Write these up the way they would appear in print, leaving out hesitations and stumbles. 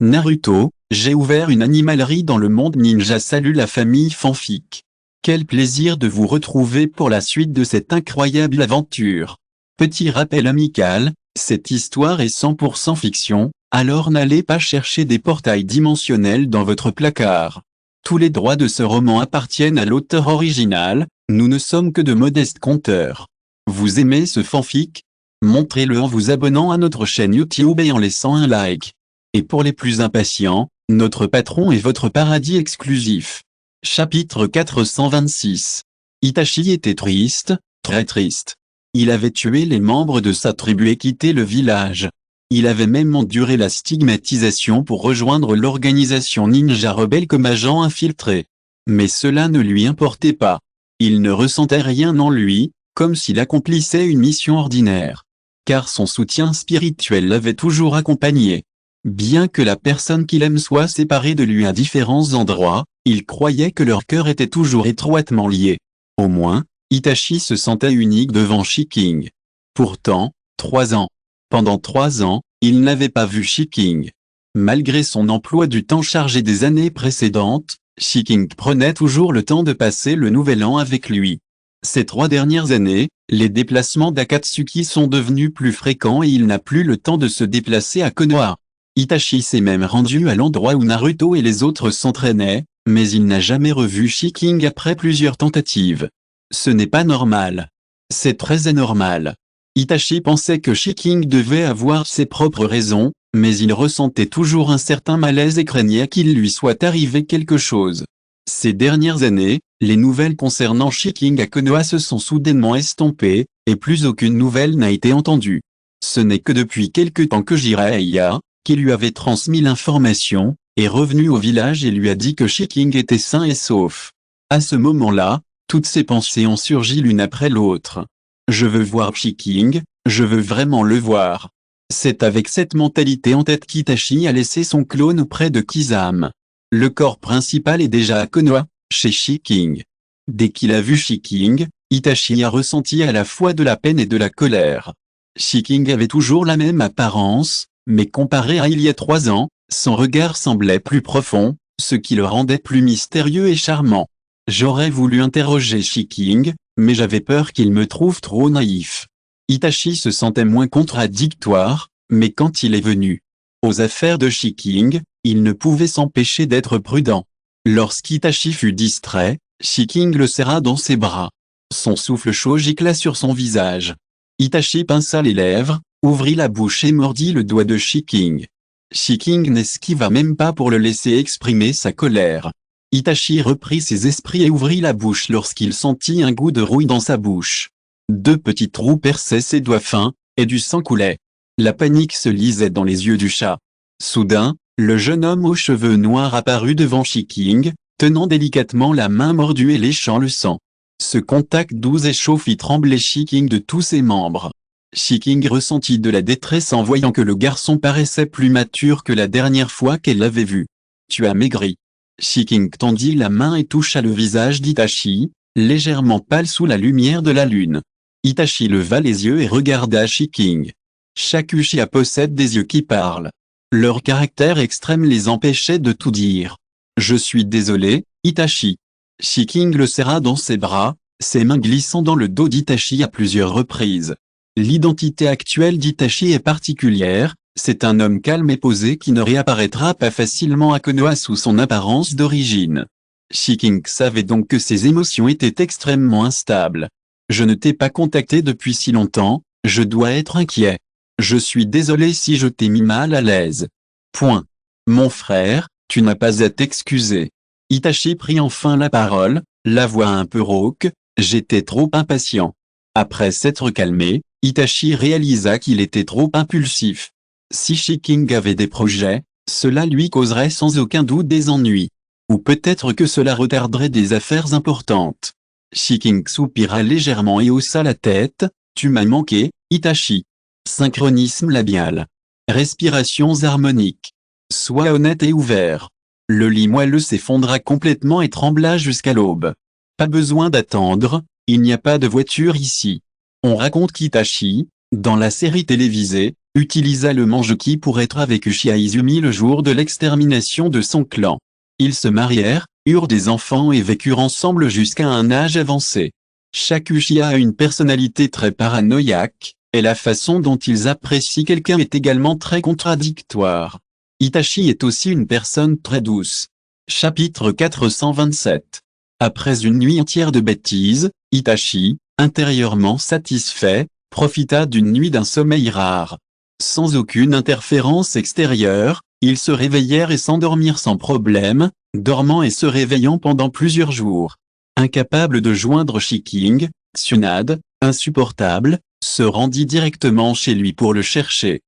Naruto, j'ai ouvert une animalerie dans le monde ninja. Salut la famille fanfic. Quel plaisir de vous retrouver pour la suite de cette incroyable aventure. Petit rappel amical, cette histoire est 100% fiction, alors n'allez pas chercher des portails dimensionnels dans votre placard. Tous les droits de ce roman appartiennent à l'auteur original, nous ne sommes que de modestes conteurs. Vous aimez ce fanfic? Montrez-le en vous abonnant à notre chaîne YouTube et en laissant un like. Et pour les plus impatients, notre patron est votre paradis exclusif. Chapitre 426. Itachi était triste, très triste. Il avait tué les membres de sa tribu et quitté le village. Il avait même enduré la stigmatisation pour rejoindre l'organisation ninja rebelle comme agent infiltré. Mais cela ne lui importait pas. Il ne ressentait rien en lui, comme s'il accomplissait une mission ordinaire. Car son soutien spirituel l'avait toujours accompagné. Bien que la personne qu'il aime soit séparée de lui à différents endroits, il croyait que leur cœur était toujours étroitement lié. Au moins, Itachi se sentait unique devant Shiking. Pourtant, 3 ans. Pendant 3 ans, il n'avait pas vu Shiking. Malgré son emploi du temps chargé des années précédentes, Shiking prenait toujours le temps de passer le nouvel an avec lui. Ces 3 dernières années, les déplacements d'Akatsuki sont devenus plus fréquents et il n'a plus le temps de se déplacer à Konoha. Itachi s'est même rendu à l'endroit où Naruto et les autres s'entraînaient, mais il n'a jamais revu Shiking après plusieurs tentatives. Ce n'est pas normal. C'est très anormal. Itachi pensait que Shiking devait avoir ses propres raisons, mais il ressentait toujours un certain malaise et craignait qu'il lui soit arrivé quelque chose. Ces dernières années, les nouvelles concernant Shiking à Konoha se sont soudainement estompées, et plus aucune nouvelle n'a été entendue. Ce n'est que depuis quelque temps que Jiraiya, qui lui avait transmis l'information, est revenu au village et lui a dit que Shiking était sain et sauf. À ce moment-là, toutes ses pensées ont surgi l'une après l'autre. Je veux voir Shiking, je veux vraiment le voir. C'est avec cette mentalité en tête qu'Itachi a laissé son clone auprès de Kisame. Le corps principal est déjà à Konoha, chez Shiking. Dès qu'il a vu Shiking, Itachi a ressenti à la fois de la peine et de la colère. Shiking avait toujours la même apparence, mais comparé à il y a 3 ans, son regard semblait plus profond, ce qui le rendait plus mystérieux et charmant. J'aurais voulu interroger Shiking, mais j'avais peur qu'il me trouve trop naïf. Itachi se sentait moins contradictoire, mais quand il est venu aux affaires de Shiking, il ne pouvait s'empêcher d'être prudent. Lorsqu'Itachi fut distrait, Shiking le serra dans ses bras. Son souffle chaud gicla sur son visage. Itachi pinça les lèvres, ouvrit la bouche et mordit le doigt de Shiking. Shiking n'esquiva même pas pour le laisser exprimer sa colère. Itachi reprit ses esprits et ouvrit la bouche lorsqu'il sentit un goût de rouille dans sa bouche. 2 petits trous perçaient ses doigts fins, et du sang coulait. La panique se lisait dans les yeux du chat. Soudain, le jeune homme aux cheveux noirs apparut devant Shiking, tenant délicatement la main mordue et léchant le sang. Ce contact doux et chaud fit trembler Shiking de tous ses membres. Shiking ressentit de la détresse en voyant que le garçon paraissait plus mature que la dernière fois qu'elle l'avait vu. « Tu as maigri. » Shiking tendit la main et toucha le visage d'Itachi, légèrement pâle sous la lumière de la lune. Itachi leva les yeux et regarda Shiking. Chaque Uchiha possède des yeux qui parlent. Leur caractère extrême les empêchait de tout dire. « Je suis désolé, Itachi. » Shiking le serra dans ses bras, ses mains glissant dans le dos d'Itachi à plusieurs reprises. L'identité actuelle d'Itachi est particulière, c'est un homme calme et posé qui ne réapparaîtra pas facilement à Konoha sous son apparence d'origine. Shiking savait donc que ses émotions étaient extrêmement instables. « Je ne t'ai pas contacté depuis si longtemps, je dois être inquiet. Je suis désolé si je t'ai mis mal à l'aise. Point. Mon frère, tu n'as pas à t'excuser. » Itachi prit enfin la parole, la voix un peu rauque, « J'étais trop impatient. » Après s'être calmé, Itachi réalisa qu'il était trop impulsif. Si Shiking avait des projets, cela lui causerait sans aucun doute des ennuis. Ou peut-être que cela retarderait des affaires importantes. Shiking soupira légèrement et haussa la tête, « Tu m'as manqué, Itachi. » Synchronisme labial. Respirations harmoniques. Sois honnête et ouvert. Le lit moelleux s'effondra complètement et trembla jusqu'à l'aube. Pas besoin d'attendre, il n'y a pas de voiture ici. On raconte qu'Itachi, dans la série télévisée, utilisa le Manjuki pour être avec Uchiha Izumi le jour de l'extermination de son clan. Ils se marièrent, eurent des enfants et vécurent ensemble jusqu'à un âge avancé. Chaque Uchiha a une personnalité très paranoïaque, et la façon dont ils apprécient quelqu'un est également très contradictoire. Itachi est aussi une personne très douce. Chapitre 427. Après une nuit entière de bêtises, Itachi, intérieurement satisfait, profita d'une nuit d'un sommeil rare. Sans aucune interférence extérieure, ils se réveillèrent et s'endormirent sans problème, dormant et se réveillant pendant plusieurs jours. Incapable de joindre Shiking, Tsunade, insupportable, se rendit directement chez lui pour le chercher.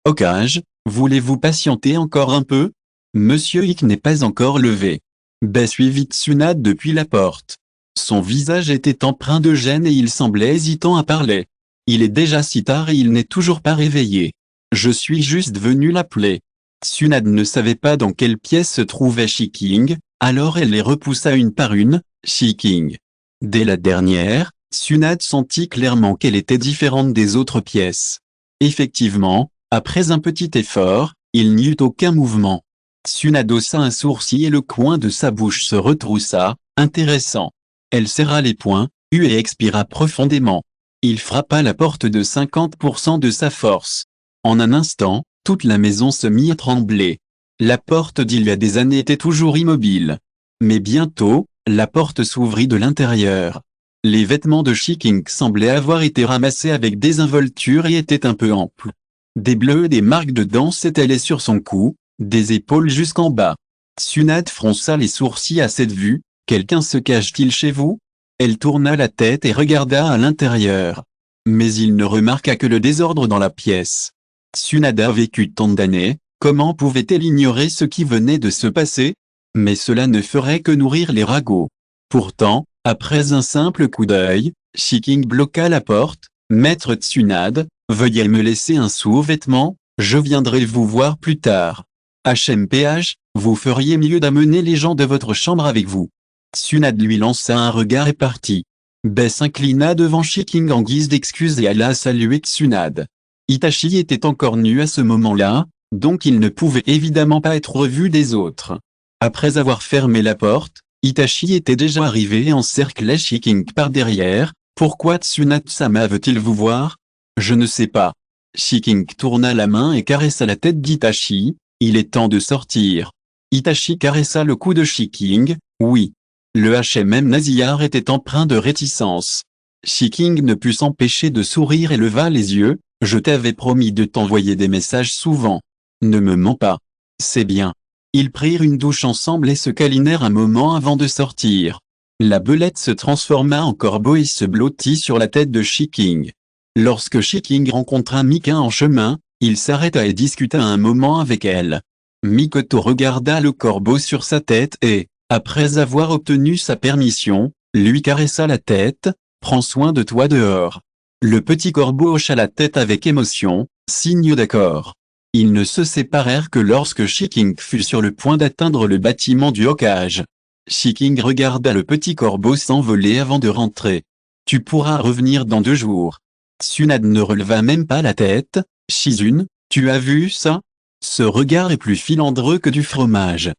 Hokage, voulez-vous patienter encore un peu? Monsieur Ikki n'est pas encore levé. Bai suivit Tsunade depuis la porte. Son visage était empreint de gêne et il semblait hésitant à parler. Il est déjà si tard et il n'est toujours pas réveillé. Je suis juste venu l'appeler. Tsunade ne savait pas dans quelle pièce se trouvait Shiking, alors elle les repoussa une par une. Shiking. Dès la dernière, Tsunade sentit clairement qu'elle était différente des autres pièces. Effectivement, après un petit effort, il n'y eut aucun mouvement. Tsunade haussa un sourcil et le coin de sa bouche se retroussa, intéressant. Elle serra les poings, et expira profondément. Il frappa la porte de 50% de sa force. En un instant, toute la maison se mit à trembler. La porte d'il y a des années était toujours immobile. Mais bientôt, la porte s'ouvrit de l'intérieur. Les vêtements de Shiking semblaient avoir été ramassés avec désinvolture et étaient un peu amples. Des bleus et des marques de dents s'étalaient sur son cou, des épaules jusqu'en bas. Tsunade fronça les sourcils à cette vue. Quelqu'un se cache-t-il chez vous? Elle tourna la tête et regarda à l'intérieur. Mais il ne remarqua que le désordre dans la pièce. Tsunade a vécu tant d'années, comment pouvait-elle ignorer ce qui venait de se passer? Mais cela ne ferait que nourrir les ragots. Pourtant, après un simple coup d'œil, Shiking bloqua la porte. Maître Tsunade, veuillez me laisser un sous-vêtement, je viendrai vous voir plus tard. HMPH, vous feriez mieux d'amener les gens de votre chambre avec vous. Tsunade lui lança un regard et partit. Bai s'inclina devant Shiking en guise d'excuse et alla saluer Tsunade. Itachi était encore nu à ce moment-là, donc il ne pouvait évidemment pas être revu des autres. Après avoir fermé la porte, Itachi était déjà arrivé et encerclait Shiking par derrière. Pourquoi Tsunade-sama veut-il vous voir? Je ne sais pas. Shiking tourna la main et caressa la tête d'Itachi. Il est temps de sortir. Itachi caressa le cou de Shiking. Oui. Le HMM nasillard était empreint de réticence. Shiking ne put s'empêcher de sourire et leva les yeux. Je t'avais promis de t'envoyer des messages souvent. Ne me mens pas. C'est bien. Ils prirent une douche ensemble et se câlinèrent un moment avant de sortir. La belette se transforma en corbeau et se blottit sur la tête de Shiking. Lorsque Shiking rencontra Mika en chemin, il s'arrêta et discuta un moment avec elle. Mikoto regarda le corbeau sur sa tête et, après avoir obtenu sa permission, lui caressa la tête. Prends soin de toi dehors. Le petit corbeau hocha la tête avec émotion, signe d'accord. Ils ne se séparèrent que lorsque Shiking fut sur le point d'atteindre le bâtiment du Hokage. Shiking regarda le petit corbeau s'envoler avant de rentrer. Tu pourras revenir dans 2 jours. Tsunade ne releva même pas la tête. Shizune, tu as vu ça? Ce regard est plus filandreux que du fromage.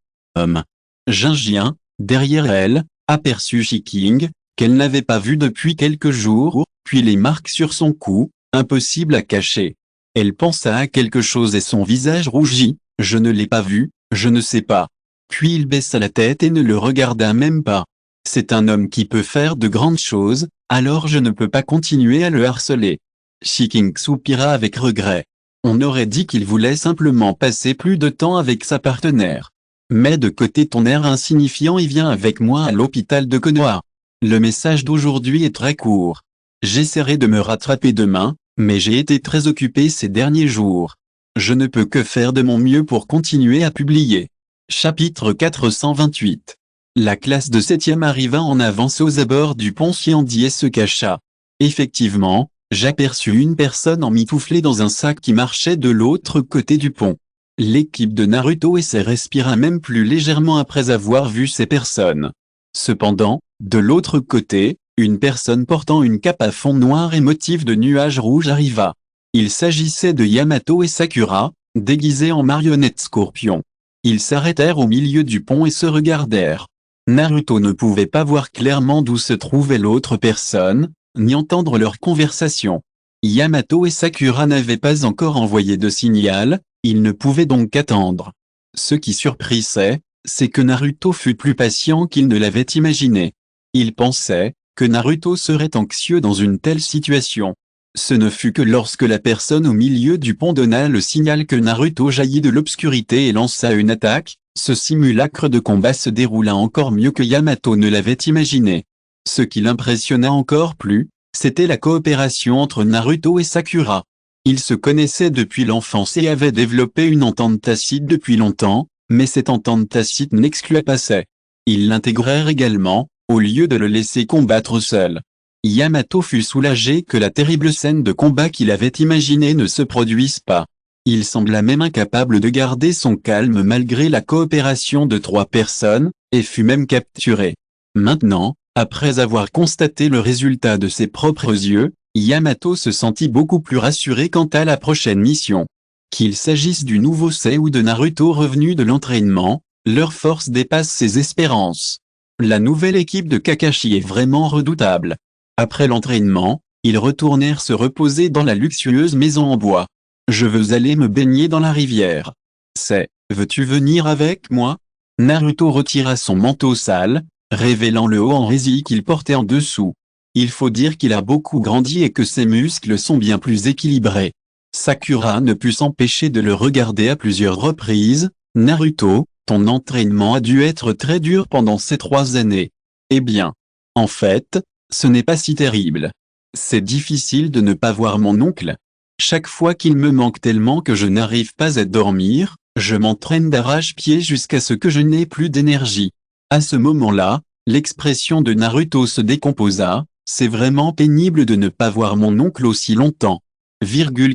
Jingien, derrière elle, aperçut Shiking, qu'elle n'avait pas vu depuis quelques jours, puis les marques sur son cou, impossible à cacher. Elle pensa à quelque chose et son visage rougit. Je ne l'ai pas vu, je ne sais pas. Puis il baissa la tête et ne le regarda même pas. C'est un homme qui peut faire de grandes choses, alors je ne peux pas continuer à le harceler. Shiking soupira avec regret. On aurait dit qu'il voulait simplement passer plus de temps avec sa partenaire. Mets de côté ton air insignifiant et viens avec moi à l'hôpital de Konoha. Le message d'aujourd'hui est très court. J'essaierai de me rattraper demain, mais j'ai été très occupé ces derniers jours. Je ne peux que faire de mon mieux pour continuer à publier. Chapitre 428. La classe de 7e arriva en avance aux abords du pont Xiandi et se cacha. Effectivement, j'aperçus une personne emmitouflée dans un sac qui marchait de l'autre côté du pont. L'équipe de Naruto respira même plus légèrement après avoir vu ces personnes. Cependant, de l'autre côté, une personne portant une cape à fond noir et motif de nuages rouges arriva. Il s'agissait de Yamato et Sakura, déguisés en marionnettes scorpions. Ils s'arrêtèrent au milieu du pont et se regardèrent. Naruto ne pouvait pas voir clairement d'où se trouvait l'autre personne, ni entendre leur conversation. Yamato et Sakura n'avaient pas encore envoyé de signal, ils ne pouvaient donc qu'attendre. Ce qui surprisait, c'est que Naruto fut plus patient qu'il ne l'avait imaginé. Il pensait que Naruto serait anxieux dans une telle situation. Ce ne fut que lorsque la personne au milieu du pont donna le signal que Naruto jaillit de l'obscurité et lança une attaque, ce simulacre de combat se déroula encore mieux que Yamato ne l'avait imaginé. Ce qui l'impressionna encore plus, c'était la coopération entre Naruto et Sakura. Ils se connaissaient depuis l'enfance et avaient développé une entente tacite depuis longtemps, mais cette entente tacite n'excluait pas Sai. Ils l'intégrèrent également, au lieu de le laisser combattre seul. Yamato fut soulagé que la terrible scène de combat qu'il avait imaginée ne se produise pas. Il sembla même incapable de garder son calme malgré la coopération de 3 personnes, et fut même capturé. Maintenant, après avoir constaté le résultat de ses propres yeux, Yamato se sentit beaucoup plus rassuré quant à la prochaine mission. Qu'il s'agisse du nouveau Sai ou de Naruto revenu de l'entraînement, leur force dépasse ses espérances. La nouvelle équipe de Kakashi est vraiment redoutable. Après l'entraînement, ils retournèrent se reposer dans la luxueuse maison en bois. Je veux aller me baigner dans la rivière. Sai, veux-tu venir avec moi? Naruto retira son manteau sale, révélant le haut en résille qu'il portait en dessous. Il faut dire qu'il a beaucoup grandi et que ses muscles sont bien plus équilibrés. Sakura ne put s'empêcher de le regarder à plusieurs reprises. Naruto, ton entraînement a dû être très dur pendant ces 3 années. Eh bien, en fait, ce n'est pas si terrible. C'est difficile de ne pas voir mon oncle. Chaque fois qu'il me manque tellement que je n'arrive pas à dormir, je m'entraîne d'arrache-pied jusqu'à ce que je n'ai plus d'énergie. À ce moment-là, l'expression de Naruto se décomposa. C'est vraiment pénible de ne pas voir mon oncle aussi longtemps.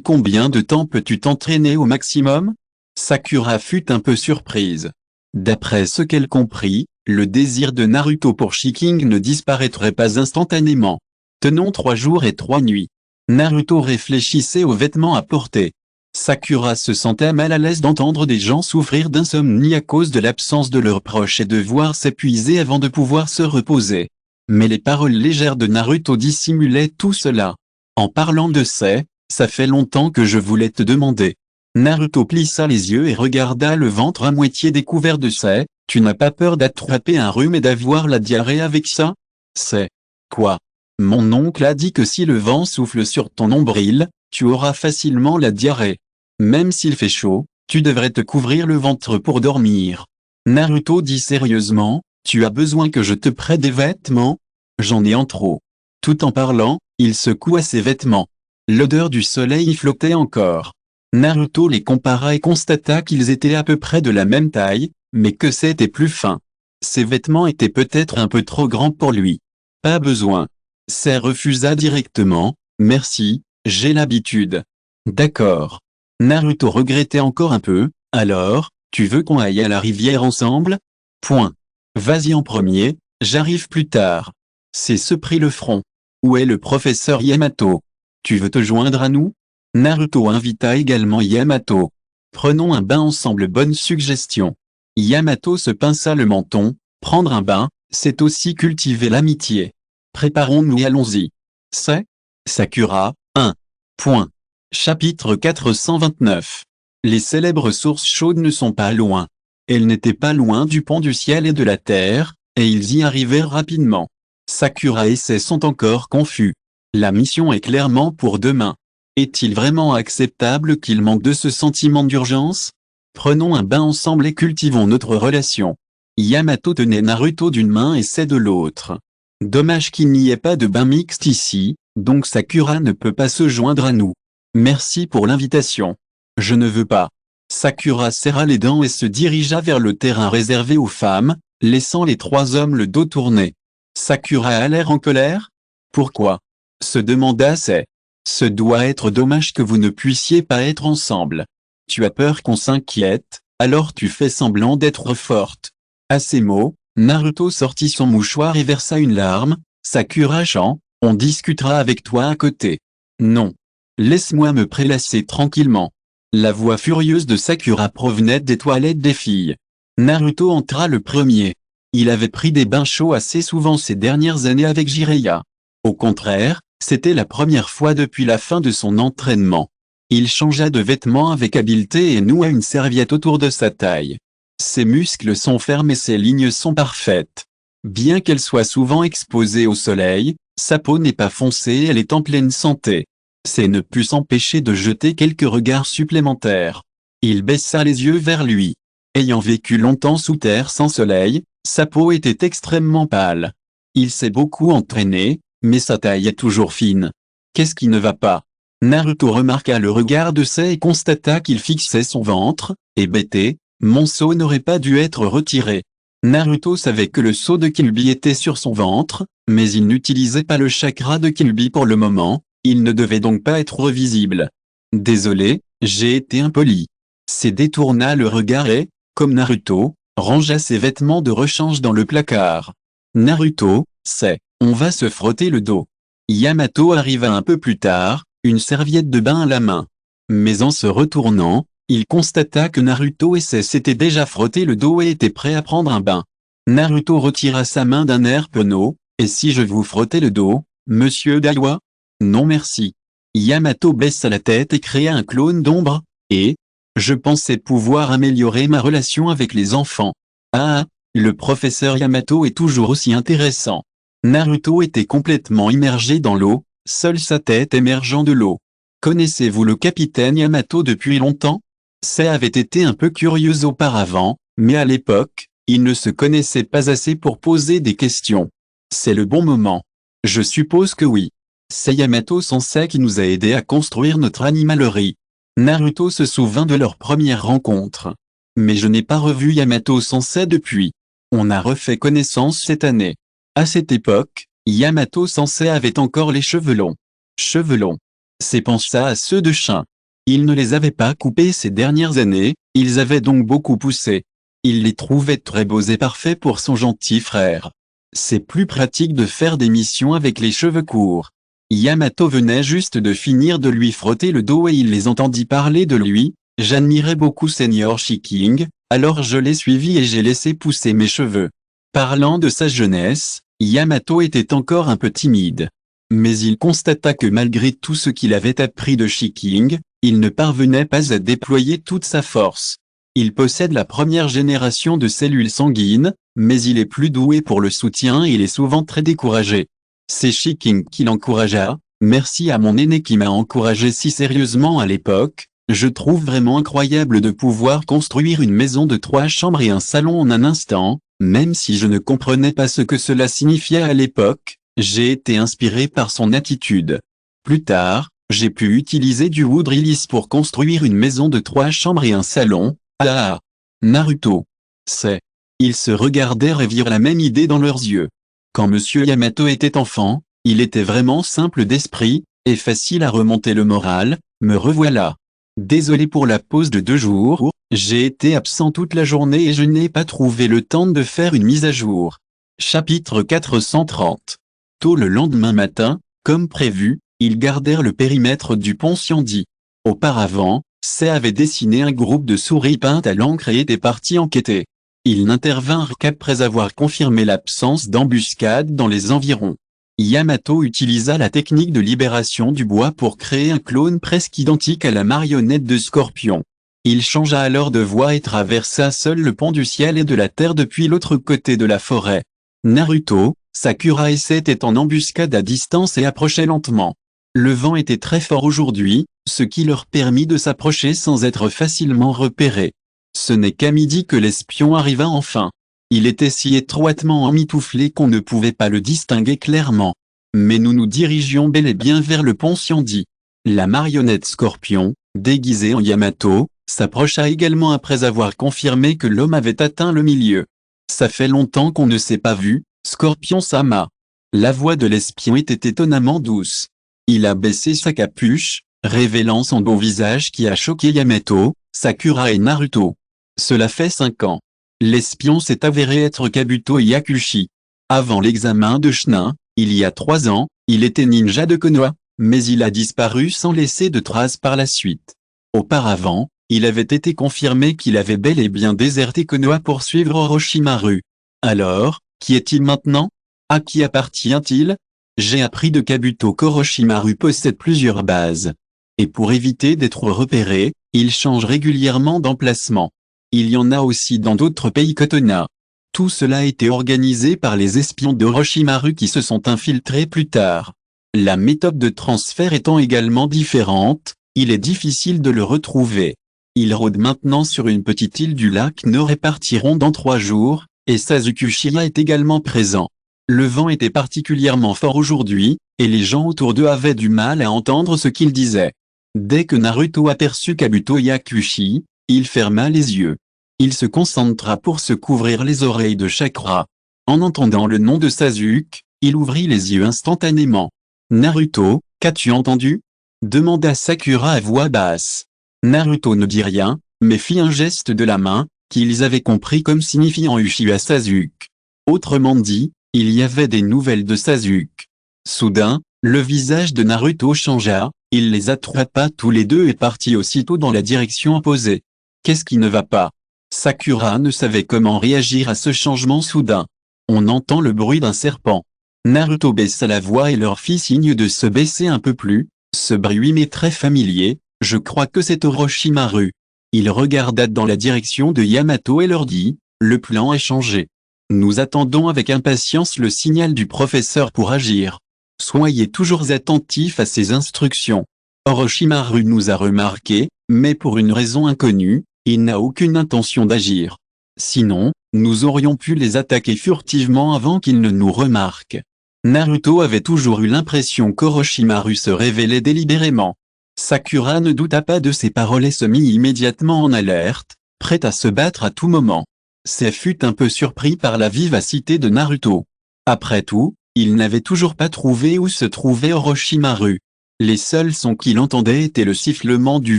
Combien de temps peux-tu t'entraîner au maximum? Sakura fut un peu surprise. D'après ce qu'elle comprit, le désir de Naruto pour Shiking ne disparaîtrait pas instantanément. Tenons 3 jours et 3 nuits. Naruto réfléchissait aux vêtements à porter. Sakura se sentait mal à l'aise d'entendre des gens souffrir d'insomnie à cause de l'absence de leurs proches et devoir s'épuiser avant de pouvoir se reposer. Mais les paroles légères de Naruto dissimulaient tout cela. En parlant de Sai, ça fait longtemps que je voulais te demander. Naruto plissa les yeux et regarda le ventre à moitié découvert de Sai. Tu n'as pas peur d'attraper un rhume et d'avoir la diarrhée avec ça? C'est quoi? Mon oncle a dit que si le vent souffle sur ton nombril, tu auras facilement la diarrhée. Même s'il fait chaud, tu devrais te couvrir le ventre pour dormir. Naruto dit sérieusement, tu as besoin que je te prête des vêtements? J'en ai en trop. Tout en parlant, il secoua ses vêtements. L'odeur du soleil y flottait encore. Naruto les compara et constata qu'ils étaient à peu près de la même taille, mais que c'était plus fin. Ses vêtements étaient peut-être un peu trop grands pour lui. Pas besoin. Sai refusa directement, merci, j'ai l'habitude. D'accord. Naruto regrettait encore un peu, alors, tu veux qu'on aille à la rivière ensemble? Point. Vas-y en premier, j'arrive plus tard. C'est se prit le front. Où est le professeur Yamato? Tu veux te joindre à nous? Naruto invita également Yamato. Prenons un bain ensemble, bonne suggestion. Yamato se pinça le menton, prendre un bain, c'est aussi cultiver l'amitié. Préparons-nous et allons-y. C'est Sakura, 1. Point. Chapitre 429. Les célèbres sources chaudes ne sont pas loin. Elles n'étaient pas loin du pont du ciel et de la terre, et ils y arrivèrent rapidement. Sakura et Sai sont encore confus. La mission est clairement pour demain. Est-il vraiment acceptable qu'il manque de ce sentiment d'urgence? Prenons un bain ensemble et cultivons notre relation. Yamato tenait Naruto d'une main et Sai de l'autre. Dommage qu'il n'y ait pas de bain mixte ici, donc Sakura ne peut pas se joindre à nous. Merci pour l'invitation. Je ne veux pas. Sakura serra les dents et se dirigea vers le terrain réservé aux femmes, laissant les 3 hommes le dos tourné. Sakura a l'air en colère? Pourquoi? Se demanda Sai. Ce doit être dommage que vous ne puissiez pas être ensemble. Tu as peur qu'on s'inquiète, alors tu fais semblant d'être forte. À ces mots, Naruto sortit son mouchoir et versa une larme. Sakura-chan, on discutera avec toi à côté. Non. Laisse-moi me prélasser tranquillement. La voix furieuse de Sakura provenait des toilettes des filles. Naruto entra le premier. Il avait pris des bains chauds assez souvent ces dernières années avec Jiraiya. Au contraire, c'était la première fois depuis la fin de son entraînement. Il changea de vêtements avec habileté et noua une serviette autour de sa taille. Ses muscles sont fermes et ses lignes sont parfaites. Bien qu'elle soit souvent exposée au soleil, sa peau n'est pas foncée et elle est en pleine santé. C'est ne put s'empêcher de jeter quelques regards supplémentaires. Il baissa les yeux vers lui. Ayant vécu longtemps sous terre sans soleil, sa peau était extrêmement pâle. Il s'est beaucoup entraîné, mais sa taille est toujours fine. Qu'est-ce qui ne va pas? Naruto remarqua le regard de Sei et constata qu'il fixait son ventre. Hébété, mon sceau n'aurait pas dû être retiré. Naruto savait que le sceau de Kyuubi était sur son ventre, mais il n'utilisait pas le chakra de Kyuubi pour le moment, il ne devait donc pas être visible. Désolé, j'ai été impoli. Sei détourna le regard et, comme Naruto, rangea ses vêtements de rechange dans le placard. Naruto, Sei, on va se frotter le dos. Yamato arriva un peu plus tard, une serviette de bain à la main. Mais en se retournant, il constata que Naruto et Sei s'étaient déjà frotté le dos et étaient prêts à prendre un bain. Naruto retira sa main d'un air penaud. Et si je vous frottais le dos, monsieur Daiwa? Non merci. Yamato baissa la tête et créa un clone d'ombre, et je pensais pouvoir améliorer ma relation avec les enfants. Ah, le professeur Yamato est toujours aussi intéressant. Naruto était complètement immergé dans l'eau, seule sa tête émergeant de l'eau. Connaissez-vous le capitaine Yamato depuis longtemps? Sei avait été un peu curieuse auparavant, mais à l'époque, il ne se connaissait pas assez pour poser des questions. C'est le bon moment. Je suppose que oui. C'est Yamato Sensei qui nous a aidés à construire notre animalerie. Naruto se souvint de leur première rencontre. Mais je n'ai pas revu Yamato Sensei depuis. On a refait connaissance cette année. À cette époque, Yamato Sensei avait encore les cheveux longs. Cheveux longs. Sei pensa à ceux de Shin. Il ne les avait pas coupés ces dernières années, ils avaient donc beaucoup poussé. Il les trouvait très beaux et parfaits pour son gentil frère. C'est plus pratique de faire des missions avec les cheveux courts. Yamato venait juste de finir de lui frotter le dos et il les entendit parler de lui. J'admirais beaucoup Senior Shiking, alors je l'ai suivi et j'ai laissé pousser mes cheveux. Parlant de sa jeunesse, Yamato était encore un peu timide. Mais il constata que malgré tout ce qu'il avait appris de Shiking, il ne parvenait pas à déployer toute sa force. Il possède la première génération de cellules sanguines, mais il est plus doué pour le soutien et il est souvent très découragé. C'est Shiking qui l'encouragea. Merci à mon aîné qui m'a encouragé si sérieusement à l'époque. Je trouve vraiment incroyable de pouvoir construire une maison de 3 chambres et un salon en un instant, même si je ne comprenais pas ce que cela signifiait à l'époque. J'ai été inspiré par son attitude. Plus tard, j'ai pu utiliser du wood release pour construire une maison de 3 chambres et un salon. Ah! Naruto. Sei. Ils se regardèrent et virent la même idée dans leurs yeux. Quand Monsieur Yamato était enfant, il était vraiment simple d'esprit, et facile à remonter le moral. Me revoilà. Désolé pour la pause de 2 jours, j'ai été absent toute la journée et je n'ai pas trouvé le temps de faire une mise à jour. Chapitre 430. Tôt le lendemain matin, comme prévu, ils gardèrent le périmètre du pont Xiandi. Auparavant, Sei avait dessiné un groupe de souris peintes à l'encre et était parti enquêter. Ils n'intervinrent qu'après avoir confirmé l'absence d'embuscade dans les environs. Yamato utilisa la technique de libération du bois pour créer un clone presque identique à la marionnette de Scorpion. Il changea alors de voie et traversa seul le pont du ciel et de la terre depuis l'autre côté de la forêt. Naruto, Sakura et Sei étaient en embuscade à distance et approchaient lentement. Le vent était très fort aujourd'hui, ce qui leur permit de s'approcher sans être facilement repérés. Ce n'est qu'à midi que l'espion arriva enfin. Il était si étroitement emmitouflé qu'on ne pouvait pas le distinguer clairement. Mais nous nous dirigions bel et bien vers le pont Xiandi. La marionnette Scorpion, déguisée en Yamato, s'approcha également après avoir confirmé que l'homme avait atteint le milieu. Ça fait longtemps qu'on ne s'est pas vu, Scorpion-sama. La voix de l'espion était étonnamment douce. Il a baissé sa capuche, révélant son beau visage qui a choqué Yamato, Sakura et Naruto. Cela fait 5 ans. L'espion s'est avéré être Kabuto Yakushi. Avant l'examen de Chunin, il y a 3 ans, il était ninja de Konoha. mais il a disparu sans laisser de traces par la suite. Auparavant, il avait été confirmé qu'il avait bel et bien déserté Konoha pour suivre Orochimaru. Alors, qui est-il maintenant? À qui appartient-il? J'ai appris de Kabuto qu'Orochimaru possède plusieurs bases. Et pour éviter d'être repéré, il change régulièrement d'emplacement. Il y en a aussi dans d'autres pays qu'Otona. Tout cela a été organisé par les espions d'Orochimaru qui se sont infiltrés plus tard. La méthode de transfert étant également différente, il est difficile de le retrouver. Il rôde maintenant sur une petite île du lac Nord et partiront dans 3 jours, et Sasuke Uchiha est également présent. Le vent était particulièrement fort aujourd'hui, et les gens autour d'eux avaient du mal à entendre ce qu'il disait. Dès que Naruto aperçut Kabuto Yakushi, il ferma les yeux. Il se concentra pour se couvrir les oreilles de chakra. En entendant le nom de Sasuke, il ouvrit les yeux instantanément. « Naruto, qu'as-tu entendu ?» demanda Sakura à voix basse. Naruto ne dit rien, mais fit un geste de la main, qu'ils avaient compris comme signifiant Uchiha Sasuke. Autrement dit, il y avait des nouvelles de Sasuke. Soudain, le visage de Naruto changea, il les attrapa tous les deux et partit aussitôt dans la direction opposée. Qu'est-ce qui ne va pas? Sakura ne savait comment réagir à ce changement soudain. On entend le bruit d'un serpent. Naruto baissa la voix et leur fit signe de se baisser un peu plus. Ce bruit m'est très familier, je crois que c'est Orochimaru. Il regarda dans la direction de Yamato et leur dit, le plan est changé. Nous attendons avec impatience le signal du professeur pour agir. Soyez toujours attentifs à ses instructions. Orochimaru nous a remarqués, mais pour une raison inconnue, il n'a aucune intention d'agir. Sinon, nous aurions pu les attaquer furtivement avant qu'ils ne nous remarquent. Naruto avait toujours eu l'impression qu'Orochimaru se révélait délibérément. Sakura ne douta pas de ces paroles et se mit immédiatement en alerte, prête à se battre à tout moment. C'est fut un peu surpris par la vivacité de Naruto. Après tout, il n'avait toujours pas trouvé où se trouvait Orochimaru. Les seuls sons qu'il entendait étaient le sifflement du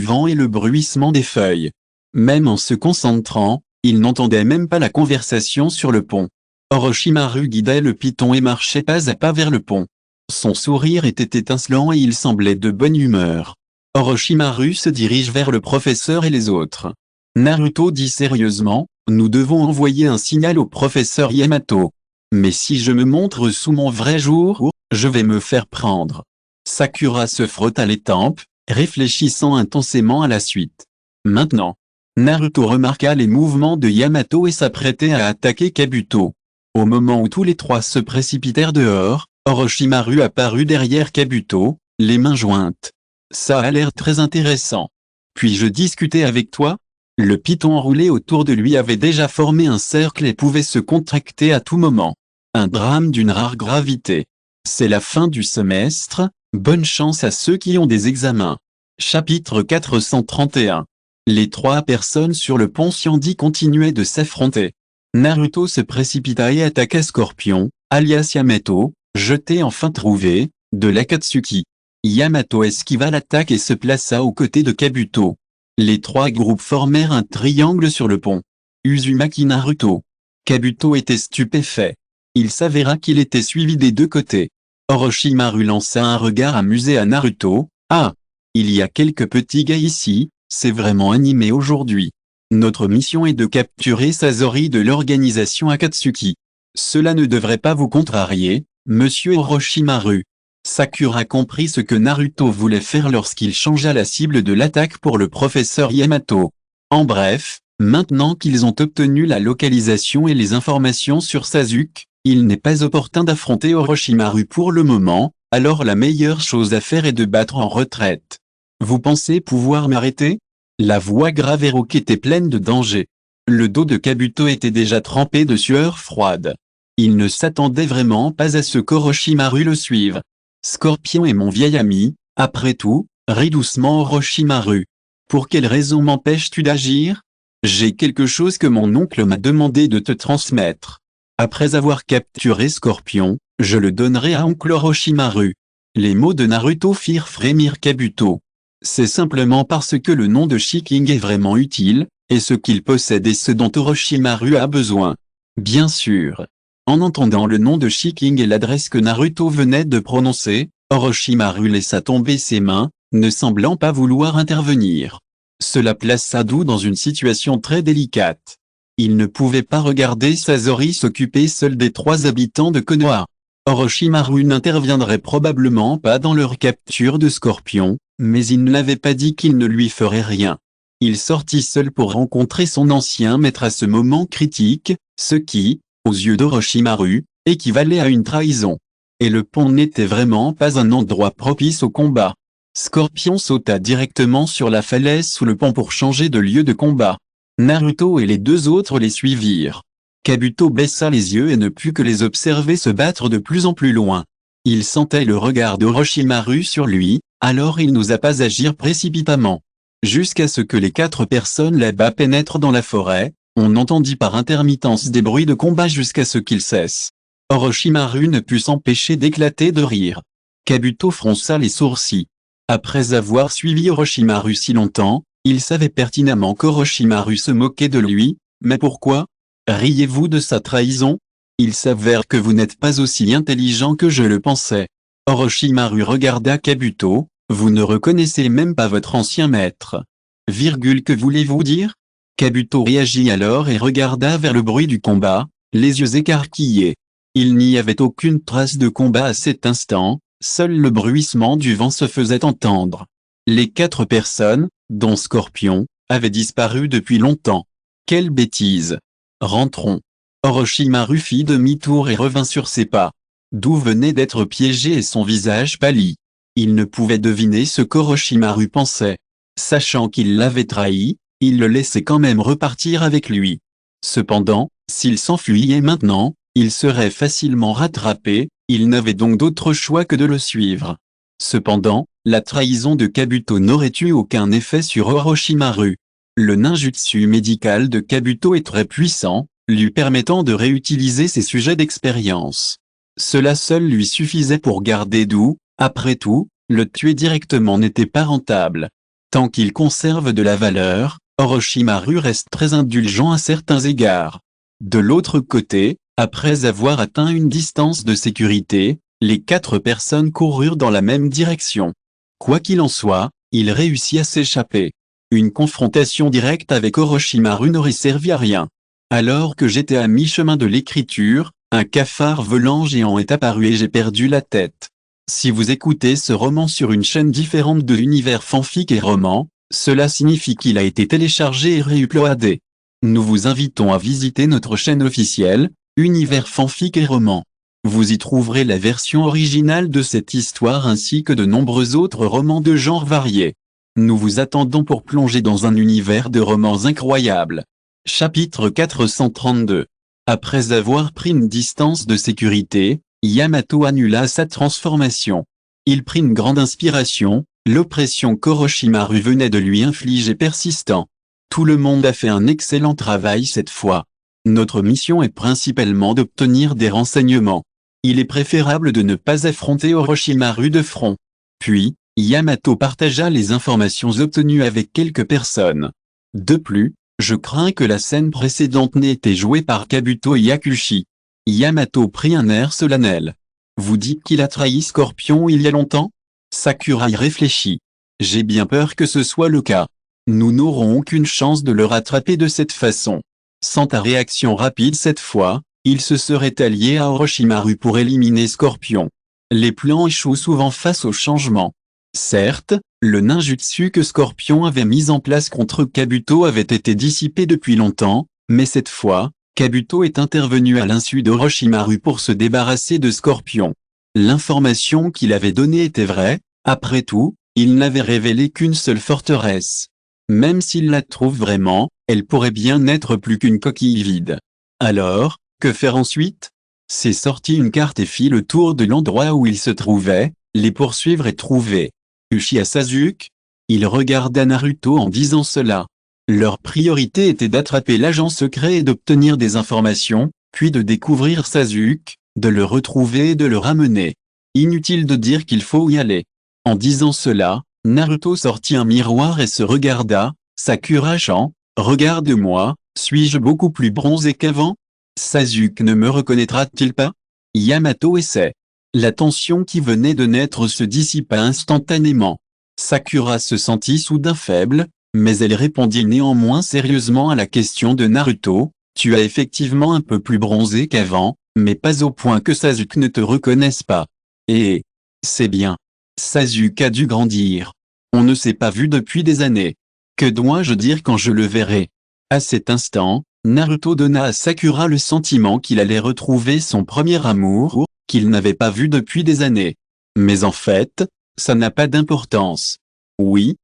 vent et le bruissement des feuilles. Même en se concentrant, il n'entendait même pas la conversation sur le pont. Orochimaru guidait le python et marchait pas à pas vers le pont. Son sourire était étincelant et il semblait de bonne humeur. Orochimaru se dirige vers le professeur et les autres. Naruto dit sérieusement, nous devons envoyer un signal au professeur Yamato. Mais si je me montre sous mon vrai jour, je vais me faire prendre. Sakura se frotta les tempes, réfléchissant intensément à la suite. Maintenant, Naruto remarqua les mouvements de Yamato et s'apprêtait à attaquer Kabuto. Au moment où tous les trois se précipitèrent dehors, Orochimaru apparut derrière Kabuto, les mains jointes. Ça a l'air très intéressant. Puis-je discuter avec toi? Le python enroulé autour de lui avait déjà formé un cercle et pouvait se contracter à tout moment. Un drame d'une rare gravité. C'est la fin du semestre, bonne chance à ceux qui ont des examens. Chapitre 431. Les 3 personnes sur le pont Xiandi continuaient de s'affronter. Naruto se précipita et attaqua Scorpion, alias Yamato, jeté enfin trouvé, de l'Akatsuki. Yamato esquiva l'attaque et se plaça aux côtés de Kabuto. Les 3 groupes formèrent un triangle sur le pont. Uzumaki Naruto. Kabuto était stupéfait. Il s'avéra qu'il était suivi des 2 côtés. Orochimaru lança un regard amusé à Naruto. Ah! Il y a quelques petits gars ici, c'est vraiment animé aujourd'hui. Notre mission est de capturer Sasori de l'organisation Akatsuki. Cela ne devrait pas vous contrarier, monsieur Orochimaru. Sakura comprit ce que Naruto voulait faire lorsqu'il changea la cible de l'attaque pour le professeur Yamato. En bref, maintenant qu'ils ont obtenu la localisation et les informations sur Sasuke, il n'est pas opportun d'affronter Orochimaru pour le moment, alors la meilleure chose à faire est de battre en retraite. Vous pensez pouvoir m'arrêter? La voix grave et rauque était pleine de danger. Le dos de Kabuto était déjà trempé de sueur froide. Il ne s'attendait vraiment pas à ce qu'Orochimaru le suive. Scorpion est mon vieil ami, après tout, ris doucement Orochimaru. Pour quelle raison m'empêches-tu d'agir? J'ai quelque chose que mon oncle m'a demandé de te transmettre. Après avoir capturé Scorpion, je le donnerai à oncle Orochimaru. Les mots de Naruto firent frémir Kabuto. C'est simplement parce que le nom de Shiking est vraiment utile, et ce qu'il possède est ce dont Orochimaru a besoin. Bien sûr. En entendant le nom de Shiking et l'adresse que Naruto venait de prononcer, Orochimaru laissa tomber ses mains, ne semblant pas vouloir intervenir. Cela place Sadou dans une situation très délicate. Il ne pouvait pas regarder Sasori s'occuper seul des 3 habitants de Konoha. Orochimaru n'interviendrait probablement pas dans leur capture de Scorpion, mais il ne l'avait pas dit qu'il ne lui ferait rien. Il sortit seul pour rencontrer son ancien maître à ce moment critique, ce qui, aux yeux d'Orochimaru, équivalait à une trahison. Et le pont n'était vraiment pas un endroit propice au combat. Scorpion sauta directement sur la falaise sous le pont pour changer de lieu de combat. Naruto et les 2 autres les suivirent. Kabuto baissa les yeux et ne put que les observer se battre de plus en plus loin. Il sentait le regard d'Orochimaru sur lui, alors il n'osa pas agir précipitamment. Jusqu'à ce que les 4 personnes là-bas pénètrent dans la forêt, on entendit par intermittence des bruits de combat jusqu'à ce qu'ils cessent. Orochimaru ne put s'empêcher d'éclater de rire. Kabuto fronça les sourcils. Après avoir suivi Orochimaru si longtemps, il savait pertinemment qu'Orochimaru se moquait de lui, mais pourquoi? Riez-vous de sa trahison? Il s'avère que vous n'êtes pas aussi intelligent que je le pensais. Orochimaru regarda Kabuto, vous ne reconnaissez même pas votre ancien maître. Que voulez-vous dire? Kabuto réagit alors et regarda vers le bruit du combat, les yeux écarquillés. Il n'y avait aucune trace de combat à cet instant, seul le bruissement du vent se faisait entendre. Les 4 personnes, dont Scorpion, avaient disparu depuis longtemps. Quelle bêtise! Rentrons. Orochimaru fit demi-tour et revint sur ses pas. D'où venait d'être piégé et son visage pâlit. Il ne pouvait deviner ce qu'Orochimaru pensait. Sachant qu'il l'avait trahi, il le laissait quand même repartir avec lui. Cependant, s'il s'enfuyait maintenant, il serait facilement rattrapé, il n'avait donc d'autre choix que de le suivre. Cependant, la trahison de Kabuto n'aurait eu aucun effet sur Orochimaru. Le ninjutsu médical de Kabuto est très puissant, lui permettant de réutiliser ses sujets d'expérience. Cela seul lui suffisait pour garder doux, après tout, le tuer directement n'était pas rentable. Tant qu'il conserve de la valeur, Orochimaru reste très indulgent à certains égards. De l'autre côté, après avoir atteint une distance de sécurité, les 4 personnes coururent dans la même direction. Quoi qu'il en soit, il réussit à s'échapper. Une confrontation directe avec Orochimaru n'aurait servi à rien. Alors que j'étais à mi-chemin de l'écriture, un cafard volant géant est apparu et j'ai perdu la tête. Si vous écoutez ce roman sur une chaîne différente de l'univers fanfic et roman, cela signifie qu'il a été téléchargé et réuploadé. Nous vous invitons à visiter notre chaîne officielle, Univers fanfic et roman. Vous y trouverez la version originale de cette histoire ainsi que de nombreux autres romans de genres variés. Nous vous attendons pour plonger dans un univers de romans incroyables. Chapitre 432. Après avoir pris une distance de sécurité, Yamato annula sa transformation. Il prit une grande inspiration, l'oppression qu'Orochimaru venait de lui infliger persistant. Tout le monde a fait un excellent travail cette fois. Notre mission est principalement d'obtenir des renseignements. Il est préférable de ne pas affronter Orochimaru de front. Puis, Yamato partagea les informations obtenues avec quelques personnes. De plus, je crains que la scène précédente n'ait été jouée par Kabuto Yakushi. Yamato prit un air solennel. Vous dites qu'il a trahi Scorpion il y a longtemps? Sakurai réfléchit. J'ai bien peur que ce soit le cas. Nous n'aurons aucune chance de le rattraper de cette façon. Sans ta réaction rapide cette fois, il se serait allié à Orochimaru pour éliminer Scorpion. Les plans échouent souvent face au changement. Certes, le ninjutsu que Scorpion avait mis en place contre Kabuto avait été dissipé depuis longtemps, mais cette fois, Kabuto est intervenu à l'insu d'Orochimaru pour se débarrasser de Scorpion. L'information qu'il avait donnée était vraie, après tout, il n'avait révélé qu'une seule forteresse. Même s'il la trouve vraiment, elle pourrait bien n'être plus qu'une coquille vide. Alors, que faire ensuite? C'est sorti une carte et fit le tour de l'endroit où il se trouvait, les poursuivre et trouver Uchiha Sasuke. Il regarda Naruto en disant cela. Leur priorité était d'attraper l'agent secret et d'obtenir des informations, puis de découvrir Sasuke, de le retrouver et de le ramener. Inutile de dire qu'il faut y aller. En disant cela, Naruto sortit un miroir et se regarda. Sakura-chan, regarde-moi, suis-je beaucoup plus bronzé qu'avant? Sasuke ne me reconnaîtra-t-il pas? Yamato essaie. La tension qui venait de naître se dissipa instantanément. Sakura se sentit soudain faible, mais elle répondit néanmoins sérieusement à la question de Naruto. Tu as effectivement un peu plus bronzé qu'avant, mais pas au point que Sasuke ne te reconnaisse pas. Et c'est bien. Sasuke a dû grandir. On ne s'est pas vu depuis des années. Que dois-je dire quand je le verrai? À cet instant, Naruto donna à Sakura le sentiment qu'il allait retrouver son premier amour, qu'il n'avait pas vu depuis des années. Mais en fait, ça n'a pas d'importance. Oui,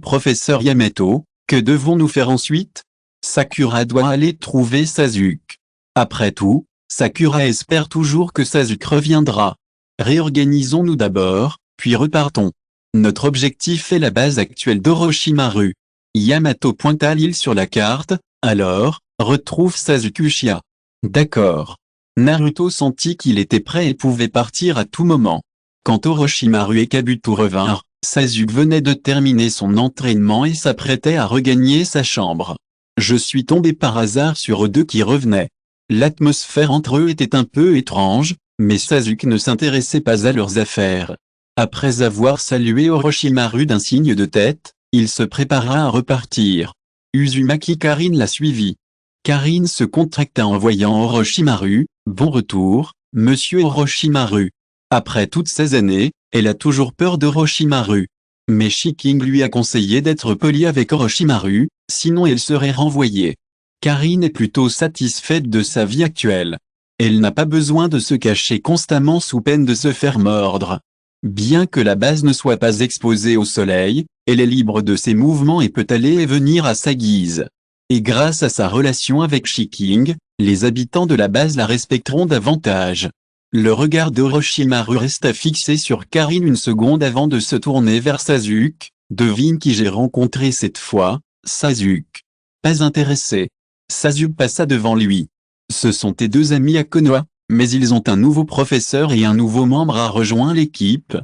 professeur Yamato, que devons-nous faire ensuite? Sakura doit aller trouver Sasuke. Après tout, Sakura espère toujours que Sasuke reviendra. Réorganisons-nous d'abord, puis repartons. Notre objectif est la base actuelle d'Orochimaru. Yamato pointa l'île sur la carte. Alors, retrouve Sasuke Uchiha. D'accord. Naruto sentit qu'il était prêt et pouvait partir à tout moment. Quand Orochimaru et Kabuto revinrent, Sasuke venait de terminer son entraînement et s'apprêtait à regagner sa chambre. Je suis tombé par hasard sur eux deux qui revenaient. L'atmosphère entre eux était un peu étrange, mais Sasuke ne s'intéressait pas à leurs affaires. Après avoir salué Orochimaru d'un signe de tête, il se prépara à repartir. Uzumaki Karin la suivit. Karin se contracta en voyant Orochimaru. Bon retour, monsieur Orochimaru. Après toutes ces années, elle a toujours peur d'Orochimaru. Mais Shiking lui a conseillé d'être poli avec Orochimaru, sinon elle serait renvoyée. Karin est plutôt satisfaite de sa vie actuelle. Elle n'a pas besoin de se cacher constamment sous peine de se faire mordre. Bien que la base ne soit pas exposée au soleil, elle est libre de ses mouvements et peut aller et venir à sa guise. Et grâce à sa relation avec Shiking, les habitants de la base la respecteront davantage. Le regard d'Orochimaru resta fixé sur Karin une seconde avant de se tourner vers Sasuke. Devine qui j'ai rencontré cette fois, Sasuke. Pas intéressé. Sasuke passa devant lui. Ce sont tes deux amis à Konoha, mais ils ont un nouveau professeur et un nouveau membre a rejoint l'équipe.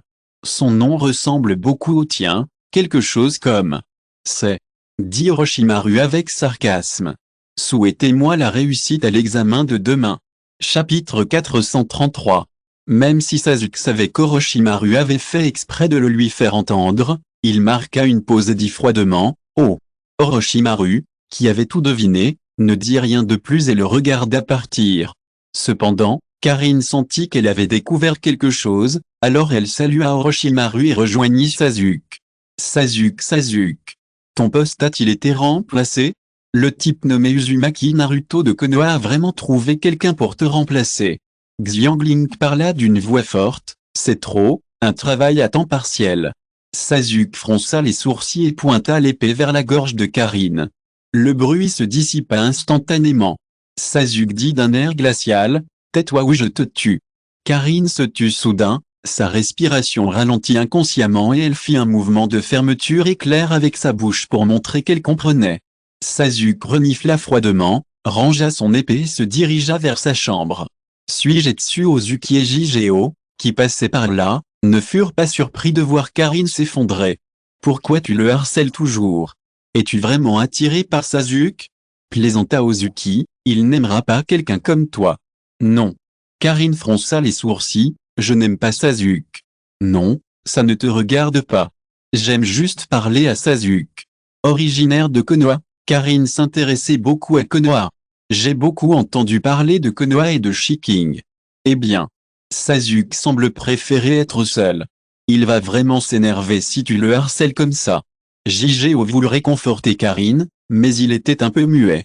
Son nom ressemble beaucoup au tien, quelque chose comme « c'est », dit Orochimaru avec sarcasme. Souhaitez-moi la réussite à l'examen de demain. Chapitre 433. Même si Sasuke savait qu'Orochimaru avait fait exprès de le lui faire entendre, il marqua une pause et dit froidement « Oh !» Orochimaru, qui avait tout deviné, ne dit rien de plus et le regarda partir. Cependant, Karin sentit qu'elle avait découvert quelque chose, alors elle salua Orochimaru et rejoignit Sasuke. Sasuke. Ton poste a-t-il été remplacé? Le type nommé Uzumaki Naruto de Konoha a vraiment trouvé quelqu'un pour te remplacer. Xiangling parla d'une voix forte, c'est trop, un travail à temps partiel. Sasuke fronça les sourcils et pointa l'épée vers la gorge de Karin. Le bruit se dissipa instantanément. Sasuke dit d'un air glacial, tais-toi ou je te tue. Karin se tut soudain, sa respiration ralentit inconsciemment et elle fit un mouvement de fermeture éclair avec sa bouche pour montrer qu'elle comprenait. Sasuke renifla froidement, rangea son épée et se dirigea vers sa chambre. Suigetsu Ozuki et Jigeo, qui passaient par là, ne furent pas surpris de voir Karin s'effondrer. Pourquoi tu le harcèles toujours? Es-tu vraiment attiré par Sasuke? Plaisanta Ozuki, il n'aimera pas quelqu'un comme toi. Non. Karin fronça les sourcils, je n'aime pas Sasuke. Non, ça ne te regarde pas. J'aime juste parler à Sasuke. Originaire de Konoha, Karin s'intéressait beaucoup à Konoha. J'ai beaucoup entendu parler de Konoha et de Shiking. Eh bien, Sasuke semble préférer être seul. Il va vraiment s'énerver si tu le harcèles comme ça. Jigeo voulait réconforter Karin, mais il était un peu muet.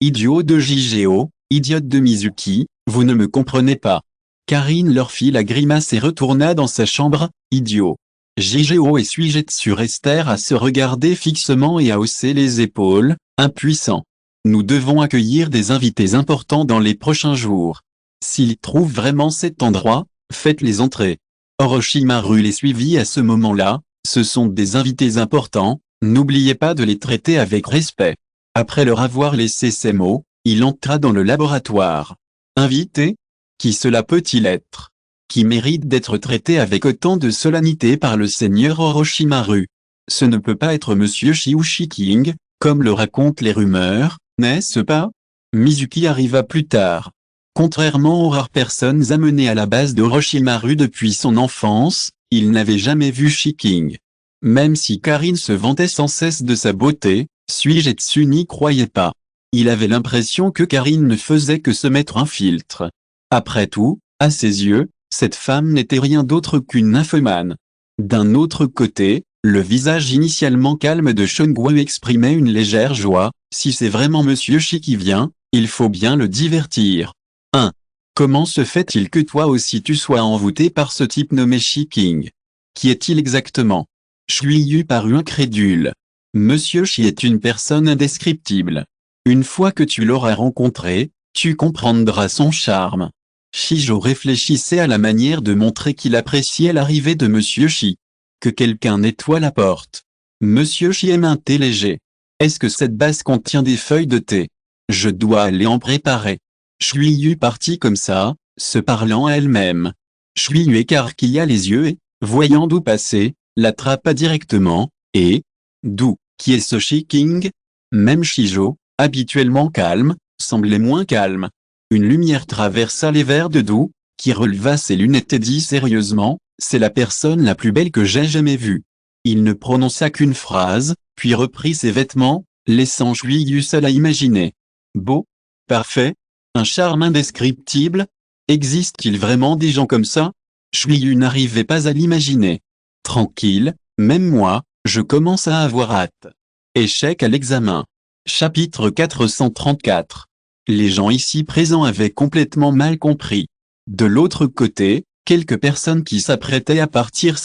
Idiot de Jigeo, idiote de Mizuki, vous ne me comprenez pas. Karin leur fit la grimace et retourna dans sa chambre, idiot. Jigeo et Suigetsu restèrent à se regarder fixement et à hausser les épaules, impuissants. Nous devons accueillir des invités importants dans les prochains jours. S'ils trouvent vraiment cet endroit, faites-les entrer. Orochimaru les suivit à ce moment-là, ce sont des invités importants, n'oubliez pas de les traiter avec respect. Après leur avoir laissé ces mots, il entra dans le laboratoire. Invité? Qui cela peut-il être? Qui mérite d'être traité avec autant de solennité par le seigneur Orochimaru? Ce ne peut pas être Monsieur Shiking, comme le racontent les rumeurs, n'est-ce pas? Mizuki arriva plus tard. Contrairement aux rares personnes amenées à la base d'Orochimaru depuis son enfance, il n'avait jamais vu Shiking. Même si Karin se vantait sans cesse de sa beauté, Suigetsu n'y croyait pas. Il avait l'impression que Karin ne faisait que se mettre un filtre. Après tout, à ses yeux, cette femme n'était rien d'autre qu'une nymphomane. D'un autre côté, le visage initialement calme de Shunguo exprimait une légère joie. Si c'est vraiment Monsieur Shi qui vient, il faut bien le divertir. 1. Comment se fait-il que toi aussi tu sois envoûté par ce type nommé Shiking? Qui est-il exactement? Shuiyu parut incrédule. Monsieur Shi est une personne indescriptible. Une fois que tu l'auras rencontré, tu comprendras son charme. Shijo réfléchissait à la manière de montrer qu'il appréciait l'arrivée de Monsieur Shi. Que quelqu'un nettoie la porte. Monsieur Shi aime un thé léger. Est-ce que cette base contient des feuilles de thé? Je dois aller en préparer. Shuiyu partit comme ça, se parlant à elle-même. Shuiyu écarquilla les yeux et, voyant d'où passer, l'attrapa directement, et... D'où, qui est ce Shiking? Même Shijo, habituellement calme, semblait moins calme. Une lumière traversa les verres de Dou, qui releva ses lunettes et dit sérieusement, c'est la personne la plus belle que j'ai jamais vue. Il ne prononça qu'une phrase, puis reprit ses vêtements, laissant Shuiyu seul à imaginer. Beau? Parfait? Un charme indescriptible? Existe-t-il vraiment des gens comme ça? Shuiyu n'arrivait pas à l'imaginer. Tranquille, même moi, je commence à avoir hâte. Échec à l'examen. Chapitre 434. Les gens ici présents avaient complètement mal compris. De l'autre côté, quelques personnes qui s'apprêtaient à partir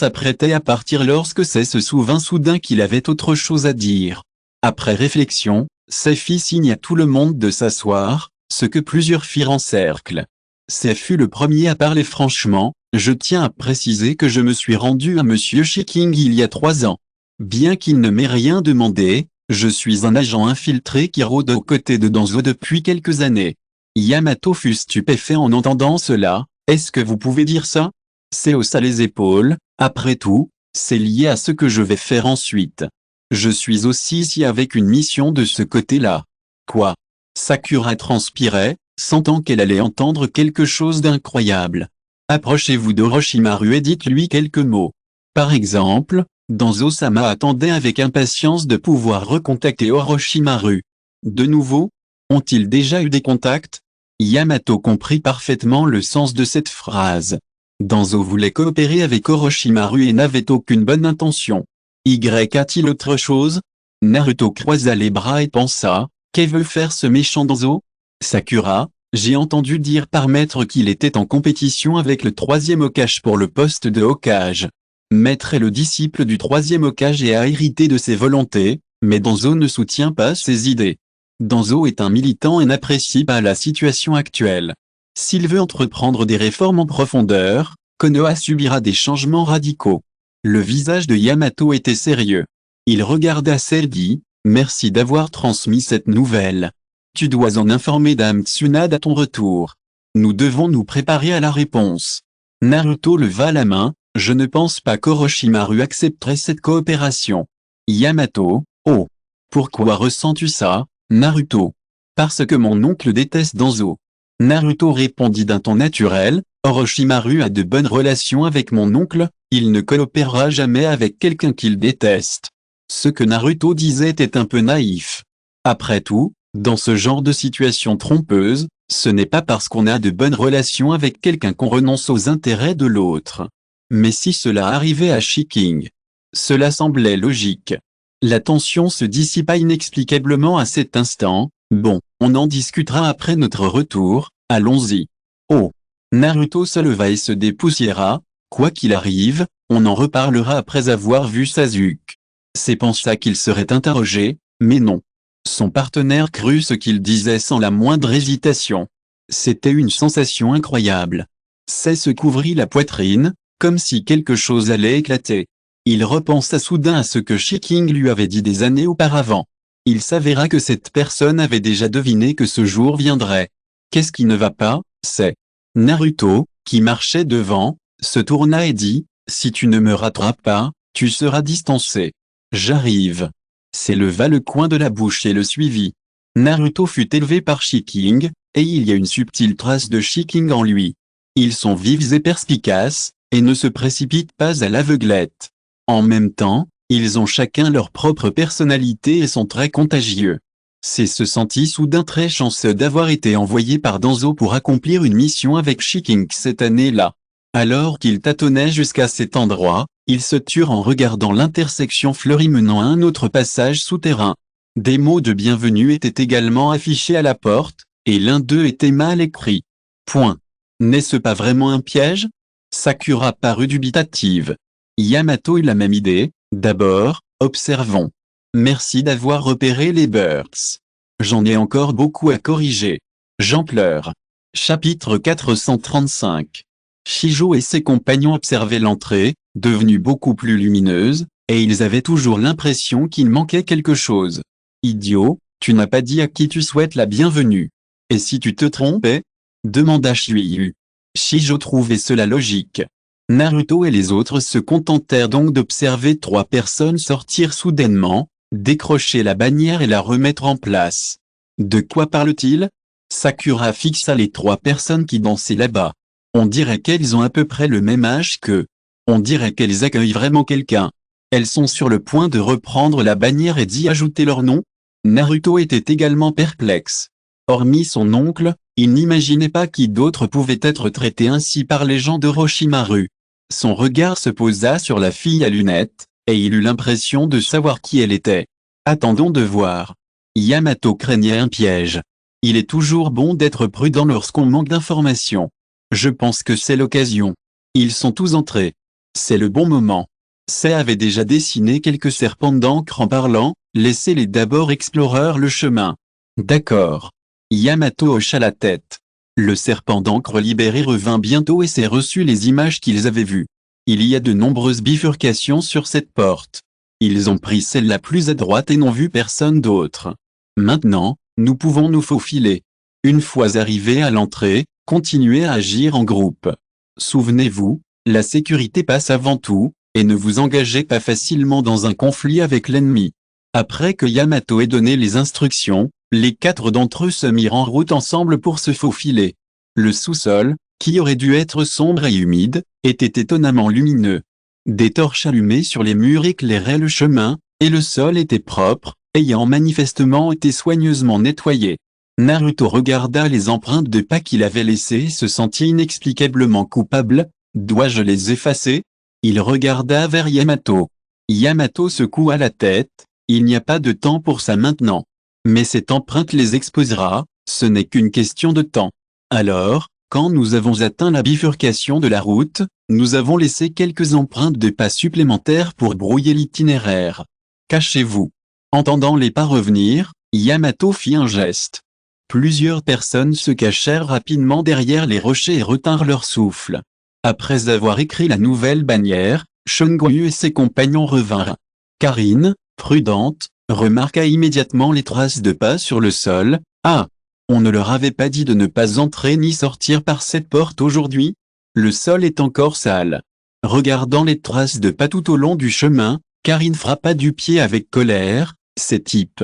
lorsque se souvint soudain qu'il avait autre chose à dire. Après réflexion, Sei fit signe à tout le monde de s'asseoir, ce que plusieurs firent en cercle. Sei fut le premier à parler franchement. Je tiens à préciser que je me suis rendu à Monsieur Shiking il y a 3 ans. Bien qu'il ne m'ait rien demandé, je suis un agent infiltré qui rôde aux côtés de Danzo depuis quelques années. Yamato fut stupéfait en entendant cela. Est-ce que vous pouvez dire ça? Sei haussa les épaules. Après tout, c'est lié à ce que je vais faire ensuite. Je suis aussi ici avec une mission de ce côté-là. Quoi? Sakura transpirait, sentant qu'elle allait entendre quelque chose d'incroyable. Approchez-vous d'Orochimaru et dites-lui quelques mots. Par exemple, Danzo-sama attendait avec impatience de pouvoir recontacter Orochimaru. De nouveau? Ont-ils déjà eu des contacts? Yamato comprit parfaitement le sens de cette phrase. Danzo voulait coopérer avec Orochimaru et n'avait aucune bonne intention. A-t-il autre chose? Naruto croisa les bras et pensa, qu'est veut faire ce méchant Danzo? Sakura, j'ai entendu dire par maître qu'il était en compétition avec le 3e Hokage pour le poste de Hokage. Maître est le disciple du 3e Hokage et a hérité de ses volontés, mais Danzo ne soutient pas ses idées. Danzo est un militant et n'apprécie pas la situation actuelle. S'il veut entreprendre des réformes en profondeur, Konoha subira des changements radicaux. Le visage de Yamato était sérieux. Il regarda Selby, merci d'avoir transmis cette nouvelle. Tu dois en informer Dame Tsunade à ton retour. Nous devons nous préparer à la réponse. Naruto leva la main, je ne pense pas qu'Orochimaru accepterait cette coopération. Yamato, oh. Pourquoi ressens-tu ça, Naruto? Parce que mon oncle déteste Danzo. Naruto répondit d'un ton naturel, Orochimaru a de bonnes relations avec mon oncle, il ne coopérera jamais avec quelqu'un qu'il déteste. Ce que Naruto disait était un peu naïf. Après tout, dans ce genre de situation trompeuse, ce n'est pas parce qu'on a de bonnes relations avec quelqu'un qu'on renonce aux intérêts de l'autre. Mais si cela arrivait à Shiking, cela semblait logique. La tension se dissipa inexplicablement à cet instant. Bon, on en discutera après notre retour, allons-y. Oh. Naruto se leva et se dépoussiéra. Quoi qu'il arrive, on en reparlera après avoir vu Sasuke. Sei pensa qu'il serait interrogé, mais non. Son partenaire crut ce qu'il disait sans la moindre hésitation. C'était une sensation incroyable. Sei se couvrit la poitrine, comme si quelque chose allait éclater. Il repensa soudain à ce que Shiking lui avait dit des années auparavant. Il s'avéra que cette personne avait déjà deviné que ce jour viendrait. Qu'est-ce qui ne va pas? C'est Naruto, qui marchait devant, se tourna et dit, si tu ne me rattrapes pas, tu seras distancé. J'arrive. Sei leva le coin de la bouche et le suivit. Naruto fut élevé par Shiking, et il y a une subtile trace de Shiking en lui. Ils sont vifs et perspicaces, et ne se précipitent pas à l'aveuglette. En même temps, ils ont chacun leur propre personnalité et sont très contagieux. C'est se sentit soudain très chanceux d'avoir été envoyé par Danzo pour accomplir une mission avec Shiking cette année-là. Alors qu'ils tâtonnaient jusqu'à cet endroit, ils se turent en regardant l'intersection fleurie menant à un autre passage souterrain. Des mots de bienvenue étaient également affichés à la porte, et l'un d'eux était mal écrit. Point. N'est-ce pas vraiment un piège? Sakura parut dubitative. Yamato eut la même idée. D'abord, observons. Merci d'avoir repéré les birds. J'en ai encore beaucoup à corriger. J'en pleure. Chapitre 435. Shijo et ses compagnons observaient l'entrée, devenue beaucoup plus lumineuse, et ils avaient toujours l'impression qu'il manquait quelque chose. Idiot, tu n'as pas dit à qui tu souhaites la bienvenue. Et si tu te trompais? Demanda Shiryu. Shijo trouvait cela logique. Naruto et les autres se contentèrent donc d'observer 3 personnes sortir soudainement, décrocher la bannière et la remettre en place. De quoi parle-t-il? Sakura fixa les 3 personnes qui dansaient là-bas. On dirait qu'elles ont à peu près le même âge qu'eux. On dirait qu'elles accueillent vraiment quelqu'un. Elles sont sur le point de reprendre la bannière et d'y ajouter leur nom? Naruto était également perplexe. Hormis son oncle, il n'imaginait pas qui d'autre pouvait être traité ainsi par les gens d'Orochimaru. Son regard se posa sur la fille à lunettes, et il eut l'impression de savoir qui elle était. Attendons de voir. Yamato craignait un piège. Il est toujours bon d'être prudent lorsqu'on manque d'informations. Je pense que c'est l'occasion. Ils sont tous entrés. C'est le bon moment. Sei avait déjà dessiné quelques serpents d'encre en parlant, laissez-les d'abord exploreurs le chemin. D'accord. Yamato hocha la tête. Le serpent d'encre libéré revint bientôt et s'est reçu les images qu'ils avaient vues. Il y a de nombreuses bifurcations sur cette porte. Ils ont pris celle la plus à droite et n'ont vu personne d'autre. Maintenant, nous pouvons nous faufiler. Une fois arrivés à l'entrée, continuez à agir en groupe. Souvenez-vous, la sécurité passe avant tout, et ne vous engagez pas facilement dans un conflit avec l'ennemi. Après que Yamato ait donné les instructions, les 4 d'entre eux se mirent en route ensemble pour se faufiler. Le sous-sol, qui aurait dû être sombre et humide, était étonnamment lumineux. Des torches allumées sur les murs éclairaient le chemin, et le sol était propre, ayant manifestement été soigneusement nettoyé. Naruto regarda les empreintes de pas qu'il avait laissées et se sentit inexplicablement coupable. Dois-je les effacer? Il regarda vers Yamato. Yamato secoua la tête. Il n'y a pas de temps pour ça maintenant. Mais cette empreinte les exposera, ce n'est qu'une question de temps. Alors, quand nous avons atteint la bifurcation de la route, nous avons laissé quelques empreintes de pas supplémentaires pour brouiller l'itinéraire. Cachez-vous. Entendant les pas revenir, Yamato fit un geste. Plusieurs personnes se cachèrent rapidement derrière les rochers et retinrent leur souffle. Après avoir écrit la nouvelle bannière, Shungoyu et ses compagnons revinrent. Karine, prudente, remarqua immédiatement les traces de pas sur le sol. Ah! On ne leur avait pas dit de ne pas entrer ni sortir par cette porte aujourd'hui? Le sol est encore sale. Regardant les traces de pas tout au long du chemin, Karine frappa du pied avec colère. Ces types.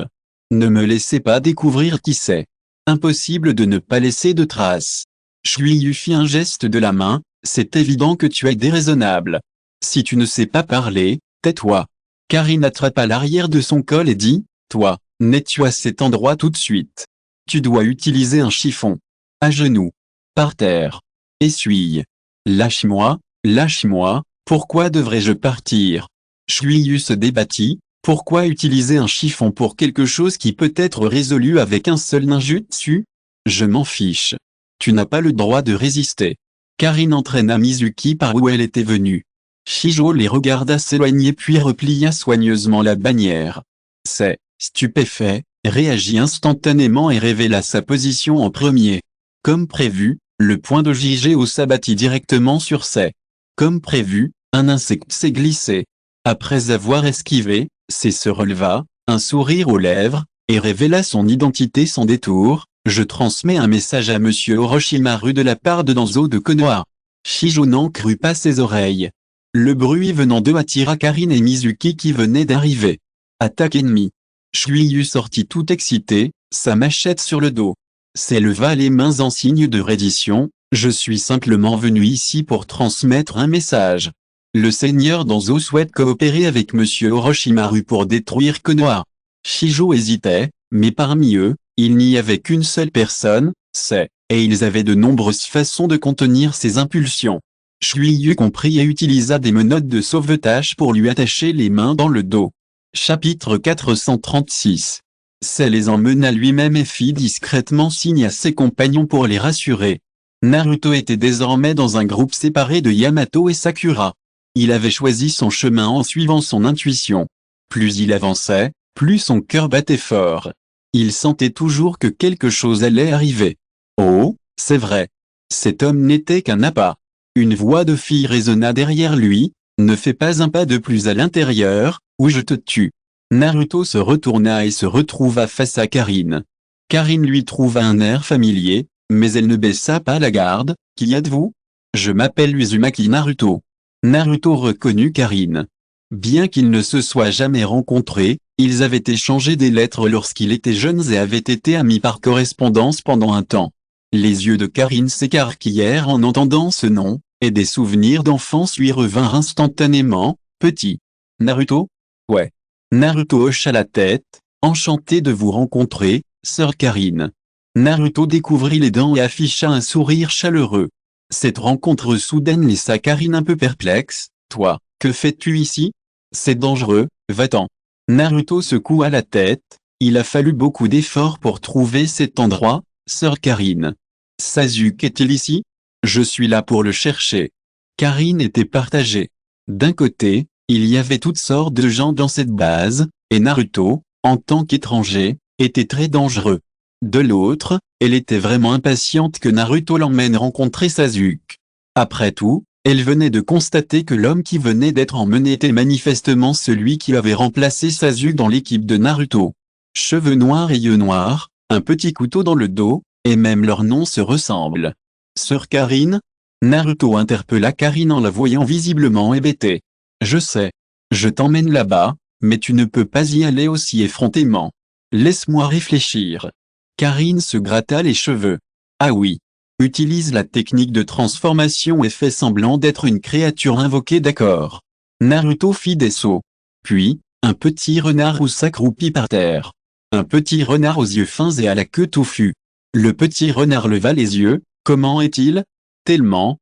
Ne me laissez pas découvrir qui c'est. Impossible de ne pas laisser de traces. Shiryu fit un geste de la main. C'est évident que tu es déraisonnable. Si tu ne sais pas parler, tais-toi. Karine attrapa l'arrière de son col et dit, toi, nettoie cet endroit tout de suite. Tu dois utiliser un chiffon. À genoux. Par terre. Essuie. Lâche-moi, pourquoi devrais-je partir? Shiryu se débattit, pourquoi utiliser un chiffon pour quelque chose qui peut être résolu avec un seul ninjutsu? Je m'en fiche. Tu n'as pas le droit de résister. Karine entraîna Mizuki par où elle était venue. Shijo les regarda s'éloigner puis replia soigneusement la bannière. C'est, stupéfait, réagit instantanément et révéla sa position en premier. Comme prévu, le point de JGO s'abattit directement sur C'est. Comme prévu, un insecte s'est glissé. Après avoir esquivé, C'est se releva, un sourire aux lèvres, et révéla son identité sans détour. Je transmets un message à Monsieur Orochimaru de la part de Danzo de Konoha. Shijo n'en crut pas ses oreilles. Le bruit venant d'eux attira Karine et Mizuki qui venaient d'arriver. Attaque ennemie. Shiryu sortit tout excité, sa machette sur le dos. C'est leva les mains en signe de reddition. Je suis simplement venu ici pour transmettre un message. Le seigneur Danzo souhaite coopérer avec monsieur Orochimaru pour détruire Konoha. Shijo hésitait, mais parmi eux, il n'y avait qu'une seule personne, et ils avaient de nombreuses façons de contenir ses impulsions. Shuiyu comprit et utilisa des menottes de sauvetage pour lui attacher les mains dans le dos. Chapitre 436. Les emmena lui-même et fit discrètement signe à ses compagnons pour les rassurer. Naruto était désormais dans un groupe séparé de Yamato et Sakura. Il avait choisi son chemin en suivant son intuition. Plus il avançait, plus son cœur battait fort. Il sentait toujours que quelque chose allait arriver. Oh, c'est vrai. Cet homme n'était qu'un appât. Une voix de fille résonna derrière lui. Ne fais pas un pas de plus à l'intérieur, ou je te tue. Naruto se retourna et se retrouva face à Karine. Karine lui trouva un air familier, mais elle ne baissa pas la garde. Qui êtes-vous? Je m'appelle Uzumaki Naruto. Naruto reconnut Karine. Bien qu'ils ne se soient jamais rencontrés, ils avaient échangé des lettres lorsqu'ils étaient jeunes et avaient été amis par correspondance pendant un temps. Les yeux de Karine s'écarquillèrent en entendant ce nom, et des souvenirs d'enfance lui revinrent instantanément. Petit. Naruto? Ouais. Naruto hocha la tête, enchanté de vous rencontrer, sœur Karine. Naruto découvrit les dents et afficha un sourire chaleureux. Cette rencontre soudaine laissa Karine un peu perplexe. Toi, que fais-tu ici? C'est dangereux, va-t'en. Naruto secoua la tête. Il a fallu beaucoup d'efforts pour trouver cet endroit, sœur Karine. Sasuke est-il ici? Je suis là pour le chercher. Karine était partagée. D'un côté, il y avait toutes sortes de gens dans cette base, et Naruto, en tant qu'étranger, était très dangereux. De l'autre, elle était vraiment impatiente que Naruto l'emmène rencontrer Sasuke. Après tout, elle venait de constater que l'homme qui venait d'être emmené était manifestement celui qui avait remplacé Sasuke dans l'équipe de Naruto. Cheveux noirs et yeux noirs, un petit couteau dans le dos, et même leurs noms se ressemblent. Sœur Karine? Naruto interpella Karine en la voyant visiblement hébétée. Je sais. Je t'emmène là-bas, mais tu ne peux pas y aller aussi effrontément. Laisse-moi réfléchir. Karine se gratta les cheveux. Ah oui. Utilise la technique de transformation et fait semblant d'être une créature invoquée, d'accord. Naruto fit des sauts. Puis, un petit renard roux s'accroupit par terre. Un petit renard aux yeux fins et à la queue touffue. Le petit renard leva les yeux. Comment est-il? Tellement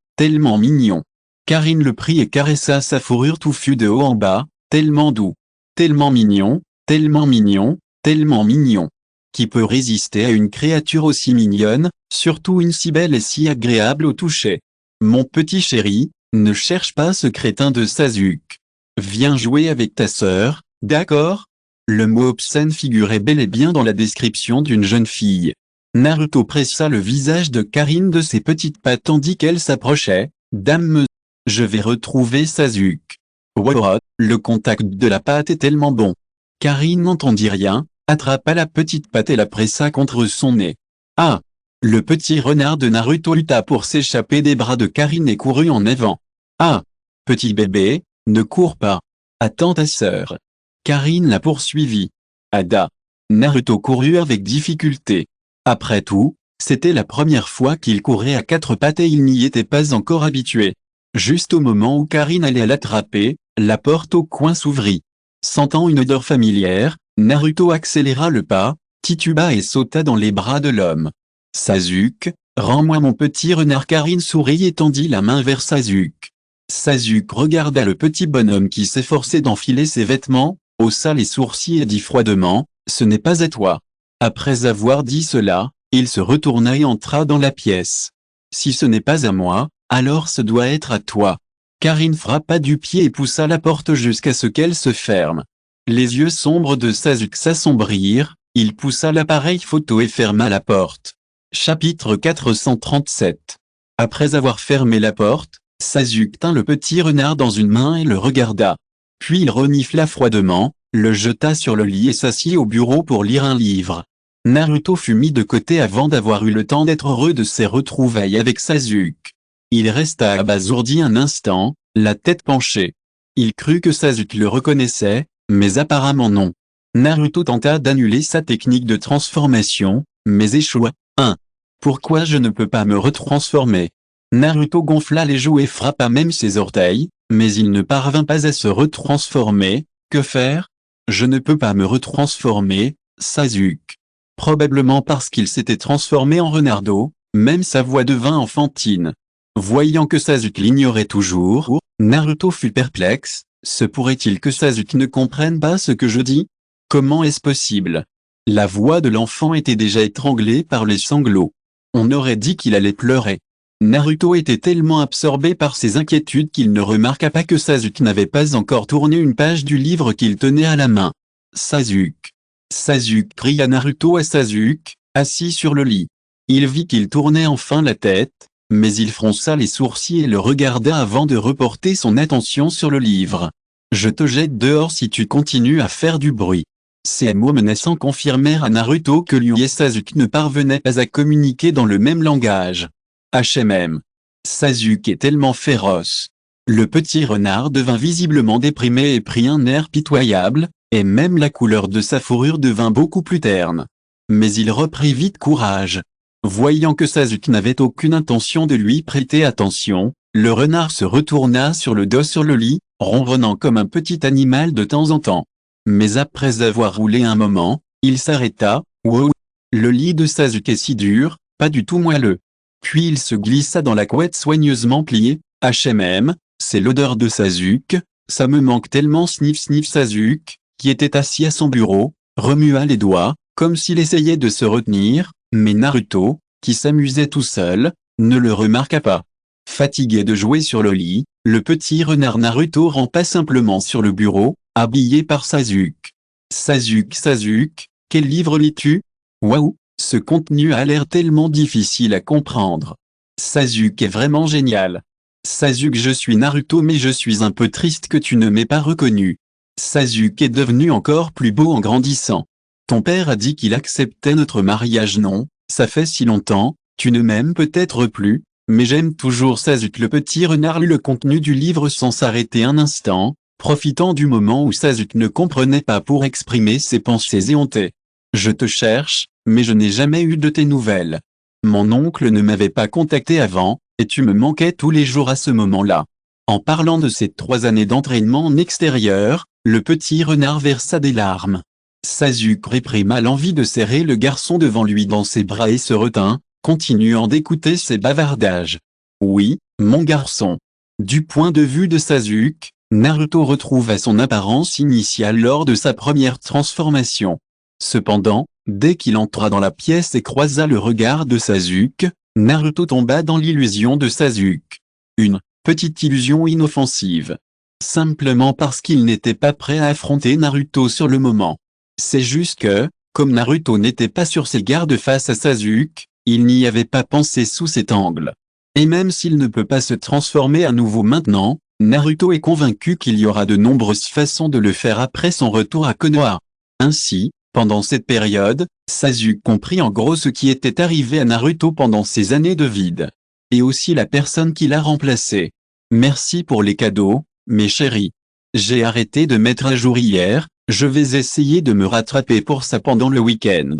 mignon. Karine le prit et caressa sa fourrure touffue de haut en bas. Tellement doux. Tellement mignon, tellement mignon, tellement mignon. Qui peut résister à une créature aussi mignonne, surtout une si belle et si agréable au toucher? Mon petit chéri, ne cherche pas ce crétin de Sasuke. Viens jouer avec ta sœur, d'accord? Le mot obscène figurait bel et bien dans la description d'une jeune fille. Naruto pressa le visage de Karine de ses petites pattes tandis qu'elle s'approchait. Dame, je vais retrouver Sasuke. Wow, le contact de la patte est tellement bon. Karine n'entendit rien, attrapa la petite patte et la pressa contre son nez. Ah! Le petit renard de Naruto lutta pour s'échapper des bras de Karine et courut en avant. Ah! Petit bébé, ne cours pas. Attends ta sœur. Karine la poursuivit. Ada. Naruto courut avec difficulté. Après tout, c'était la première fois qu'il courait à quatre pattes et il n'y était pas encore habitué. Juste au moment où Karine allait l'attraper, la porte au coin s'ouvrit. Sentant une odeur familière, Naruto accéléra le pas, tituba et sauta dans les bras de l'homme. Sasuke, rends-moi mon petit renard. Karine sourit et tendit la main vers Sasuke. Sasuke regarda le petit bonhomme qui s'efforçait d'enfiler ses vêtements, haussa les sourcils et dit froidement, ce n'est pas à toi. Après avoir dit cela, il se retourna et entra dans la pièce. Si ce n'est pas à moi, alors ce doit être à toi. Karine frappa du pied et poussa la porte jusqu'à ce qu'elle se ferme. Les yeux sombres de Sasuke s'assombrirent, il poussa l'appareil photo et ferma la porte. Chapitre 437. Après avoir fermé la porte, Sasuke tint le petit renard dans une main et le regarda. Puis il renifla froidement, le jeta sur le lit et s'assit au bureau pour lire un livre. Naruto fut mis de côté avant d'avoir eu le temps d'être heureux de ses retrouvailles avec Sasuke. Il resta abasourdi un instant, la tête penchée. Il crut que Sasuke le reconnaissait, mais apparemment non. Naruto tenta d'annuler sa technique de transformation, mais échoua. 1. Pourquoi je ne peux pas me retransformer? Naruto gonfla les joues et frappa même ses orteils, mais il ne parvint pas à se retransformer. Que faire? Je ne peux pas me retransformer, Sasuke. Probablement parce qu'il s'était transformé en renardeau, même sa voix devint enfantine. Voyant que Sasuke l'ignorait toujours, Naruto fut perplexe. Se pourrait-il que Sasuke ne comprenne pas ce que je dis? Comment est-ce possible? La voix de l'enfant était déjà étranglée par les sanglots. On aurait dit qu'il allait pleurer. Naruto était tellement absorbé par ses inquiétudes qu'il ne remarqua pas que Sasuke n'avait pas encore tourné une page du livre qu'il tenait à la main. Sasuke. Sasuke cria Naruto à Sasuke, assis sur le lit. Il vit qu'il tournait enfin la tête, mais il fronça les sourcils et le regarda avant de reporter son attention sur le livre. Je te jette dehors si tu continues à faire du bruit. Ces mots menaçants confirmèrent à Naruto que lui et Sasuke ne parvenaient pas à communiquer dans le même langage. HMM. Sasuke est tellement féroce. Le petit renard devint visiblement déprimé et prit un air pitoyable, et même la couleur de sa fourrure devint beaucoup plus terne. Mais il reprit vite courage. Voyant que Sasuke n'avait aucune intention de lui prêter attention, le renard se retourna sur le dos sur le lit, ronronnant comme un petit animal de temps en temps. Mais après avoir roulé un moment, il s'arrêta. Wow! Le lit de Sasuke est si dur, pas du tout moelleux. Puis il se glissa dans la couette soigneusement pliée. HMM, c'est l'odeur de Sasuke, ça me manque tellement. Sniff sniff. Sasuke, qui était assis à son bureau, remua les doigts, comme s'il essayait de se retenir, mais Naruto, qui s'amusait tout seul, ne le remarqua pas. Fatigué de jouer sur le lit, le petit renard Naruto rampa simplement sur le bureau, habillé par Sasuke. Sasuke, quel livre lis-tu? Waouh, ce contenu a l'air tellement difficile à comprendre. Sasuke est vraiment génial. Sasuke, je suis Naruto mais je suis un peu triste que tu ne m'aies pas reconnu. Sasuke est devenu encore plus beau en grandissant. Ton père a dit qu'il acceptait notre mariage. Non, ça fait si longtemps, tu ne m'aimes peut-être plus, mais j'aime toujours Sasuke. Le petit renard lut le contenu du livre sans s'arrêter un instant, profitant du moment où Sasuke ne comprenait pas pour exprimer ses pensées éhontées. Je te cherche, mais je n'ai jamais eu de tes nouvelles. Mon oncle ne m'avait pas contacté avant, et tu me manquais tous les jours à ce moment-là. En parlant de ces 3 années d'entraînement en extérieur, le petit renard versa des larmes. Sasuke réprima l'envie de serrer le garçon devant lui dans ses bras et se retint, continuant d'écouter ses bavardages. Oui, mon garçon. Du point de vue de Sasuke, Naruto retrouva son apparence initiale lors de sa première transformation. Cependant, dès qu'il entra dans la pièce et croisa le regard de Sasuke, Naruto tomba dans l'illusion de Sasuke. Une petite illusion inoffensive. Simplement parce qu'il n'était pas prêt à affronter Naruto sur le moment. C'est juste que, comme Naruto n'était pas sur ses gardes face à Sasuke, il n'y avait pas pensé sous cet angle. Et même s'il ne peut pas se transformer à nouveau maintenant, Naruto est convaincu qu'il y aura de nombreuses façons de le faire après son retour à Konoha. Ainsi, pendant cette période, Sasuke comprit en gros ce qui était arrivé à Naruto pendant ces années de vide. Et aussi la personne qui l'a remplacé. Merci pour les cadeaux, mes chéris. J'ai arrêté de mettre à jour hier, je vais essayer de me rattraper pour ça pendant le week-end.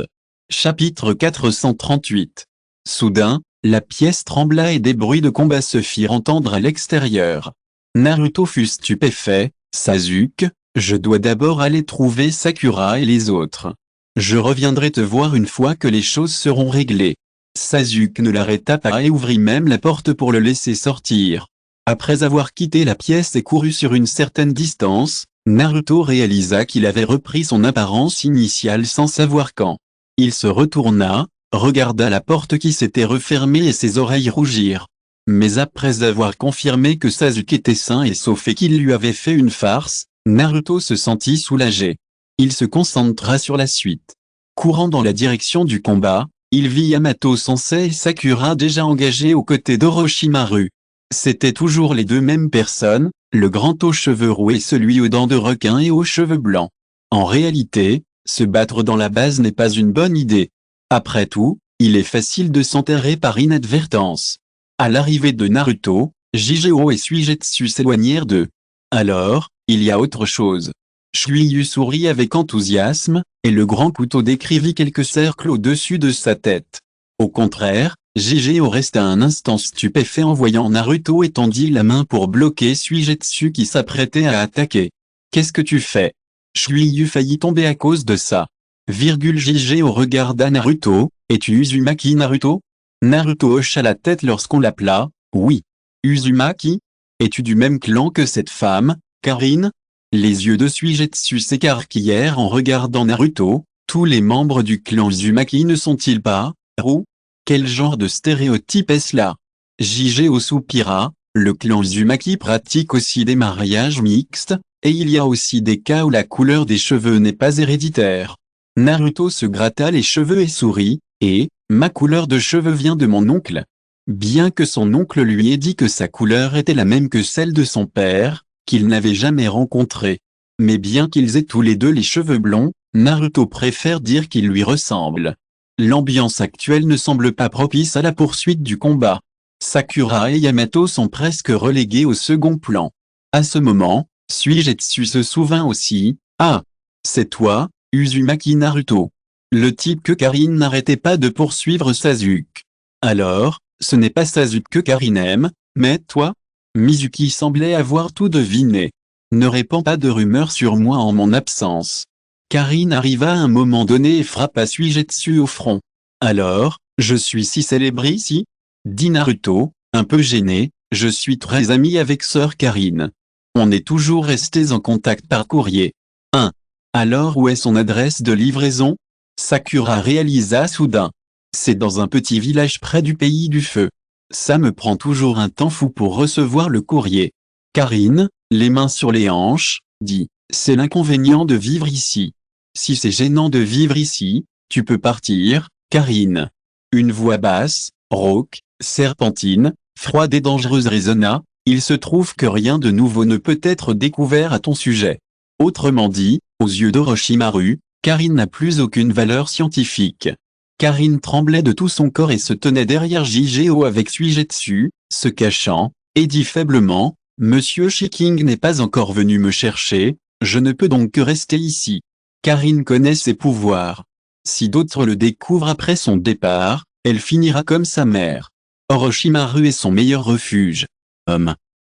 Chapitre 438. Soudain, la pièce trembla et des bruits de combat se firent entendre à l'extérieur. Naruto fut stupéfait. Sasuke, je dois d'abord aller trouver Sakura et les autres. Je reviendrai te voir une fois que les choses seront réglées. Sasuke ne l'arrêta pas et ouvrit même la porte pour le laisser sortir. Après avoir quitté la pièce et couru sur une certaine distance, Naruto réalisa qu'il avait repris son apparence initiale sans savoir quand. Il se retourna, regarda la porte qui s'était refermée et ses oreilles rougirent. Mais après avoir confirmé que Sasuke était sain et sauf et qu'il lui avait fait une farce, Naruto se sentit soulagé. Il se concentra sur la suite. Courant dans la direction du combat, il vit Yamato Sensei et Sakura déjà engagés aux côtés d'Orochimaru. C'étaient toujours les deux mêmes personnes, le grand aux cheveux roux et celui aux dents de requin et aux cheveux blancs. En réalité, se battre dans la base n'est pas une bonne idée. Après tout, il est facile de s'enterrer par inadvertance. À l'arrivée de Naruto, Jigeo et Suigetsu s'éloignèrent d'eux. Alors, il y a autre chose. Shuiyu sourit avec enthousiasme, et le grand couteau décrivit quelques cercles au-dessus de sa tête. Au contraire, Gigeo resta un instant stupéfait en voyant Naruto étendit la main pour bloquer Suigetsu qui s'apprêtait à attaquer. « Qu'est-ce que tu fais ?» Shuiyu faillit tomber à cause de ça. Gigeo regarda Naruto. « Es-tu Uzumaki Naruto ?» Naruto hocha la tête lorsqu'on l'appela. « Oui. »« Uzumaki ? Es-tu du même clan que cette femme, Karin ?» Les yeux de Suigetsu s'écarquillèrent en regardant Naruto. « Tous les membres du clan Uzumaki ne sont-ils pas, roux ? Quel genre de stéréotype est-ce là ?» Gigeo soupira. « Le clan Uzumaki pratique aussi des mariages mixtes, et il y a aussi des cas où la couleur des cheveux n'est pas héréditaire. » Naruto se gratta les cheveux et sourit. « Et, ma couleur de cheveux vient de mon oncle. » Bien que son oncle lui ait dit que sa couleur était la même que celle de son père, qu'il n'avait jamais rencontré. Mais bien qu'ils aient tous les deux les cheveux blonds, Naruto préfère dire qu'ils lui ressemblent. L'ambiance actuelle ne semble pas propice à la poursuite du combat. Sakura et Yamato sont presque relégués au second plan. À ce moment, Suigetsu se souvint aussi. « Ah, c'est toi, Uzumaki Naruto. » Le type que Karin n'arrêtait pas de poursuivre Sasuke. Alors, ce n'est pas Sasuke que Karin aime, mais toi ? Mizuki semblait avoir tout deviné. Ne répands pas de rumeurs sur moi en mon absence. Karin arriva à un moment donné et frappa Suigetsu au front. Alors, je suis si célèbre ici ? Dit Naruto, un peu gêné, je suis très ami avec sœur Karin. On est toujours restés en contact par courrier. 1. Alors où est son adresse de livraison ? Sakura réalisa soudain. C'est dans un petit village près du pays du feu. Ça me prend toujours un temps fou pour recevoir le courrier. Karin, les mains sur les hanches, dit, c'est l'inconvénient de vivre ici. Si c'est gênant de vivre ici, tu peux partir, Karin. Une voix basse, rauque, serpentine, froide et dangereuse résonna, il se trouve que rien de nouveau ne peut être découvert à ton sujet. Autrement dit, aux yeux d'Orochimaru, Karin n'a plus aucune valeur scientifique. Karin tremblait de tout son corps et se tenait derrière Gigeo avec Suigetsu, se cachant, et dit faiblement, « Monsieur Shiking n'est pas encore venu me chercher, je ne peux donc que rester ici. » Karin connaît ses pouvoirs. Si d'autres le découvrent après son départ, elle finira comme sa mère. Orochimaru est son meilleur refuge.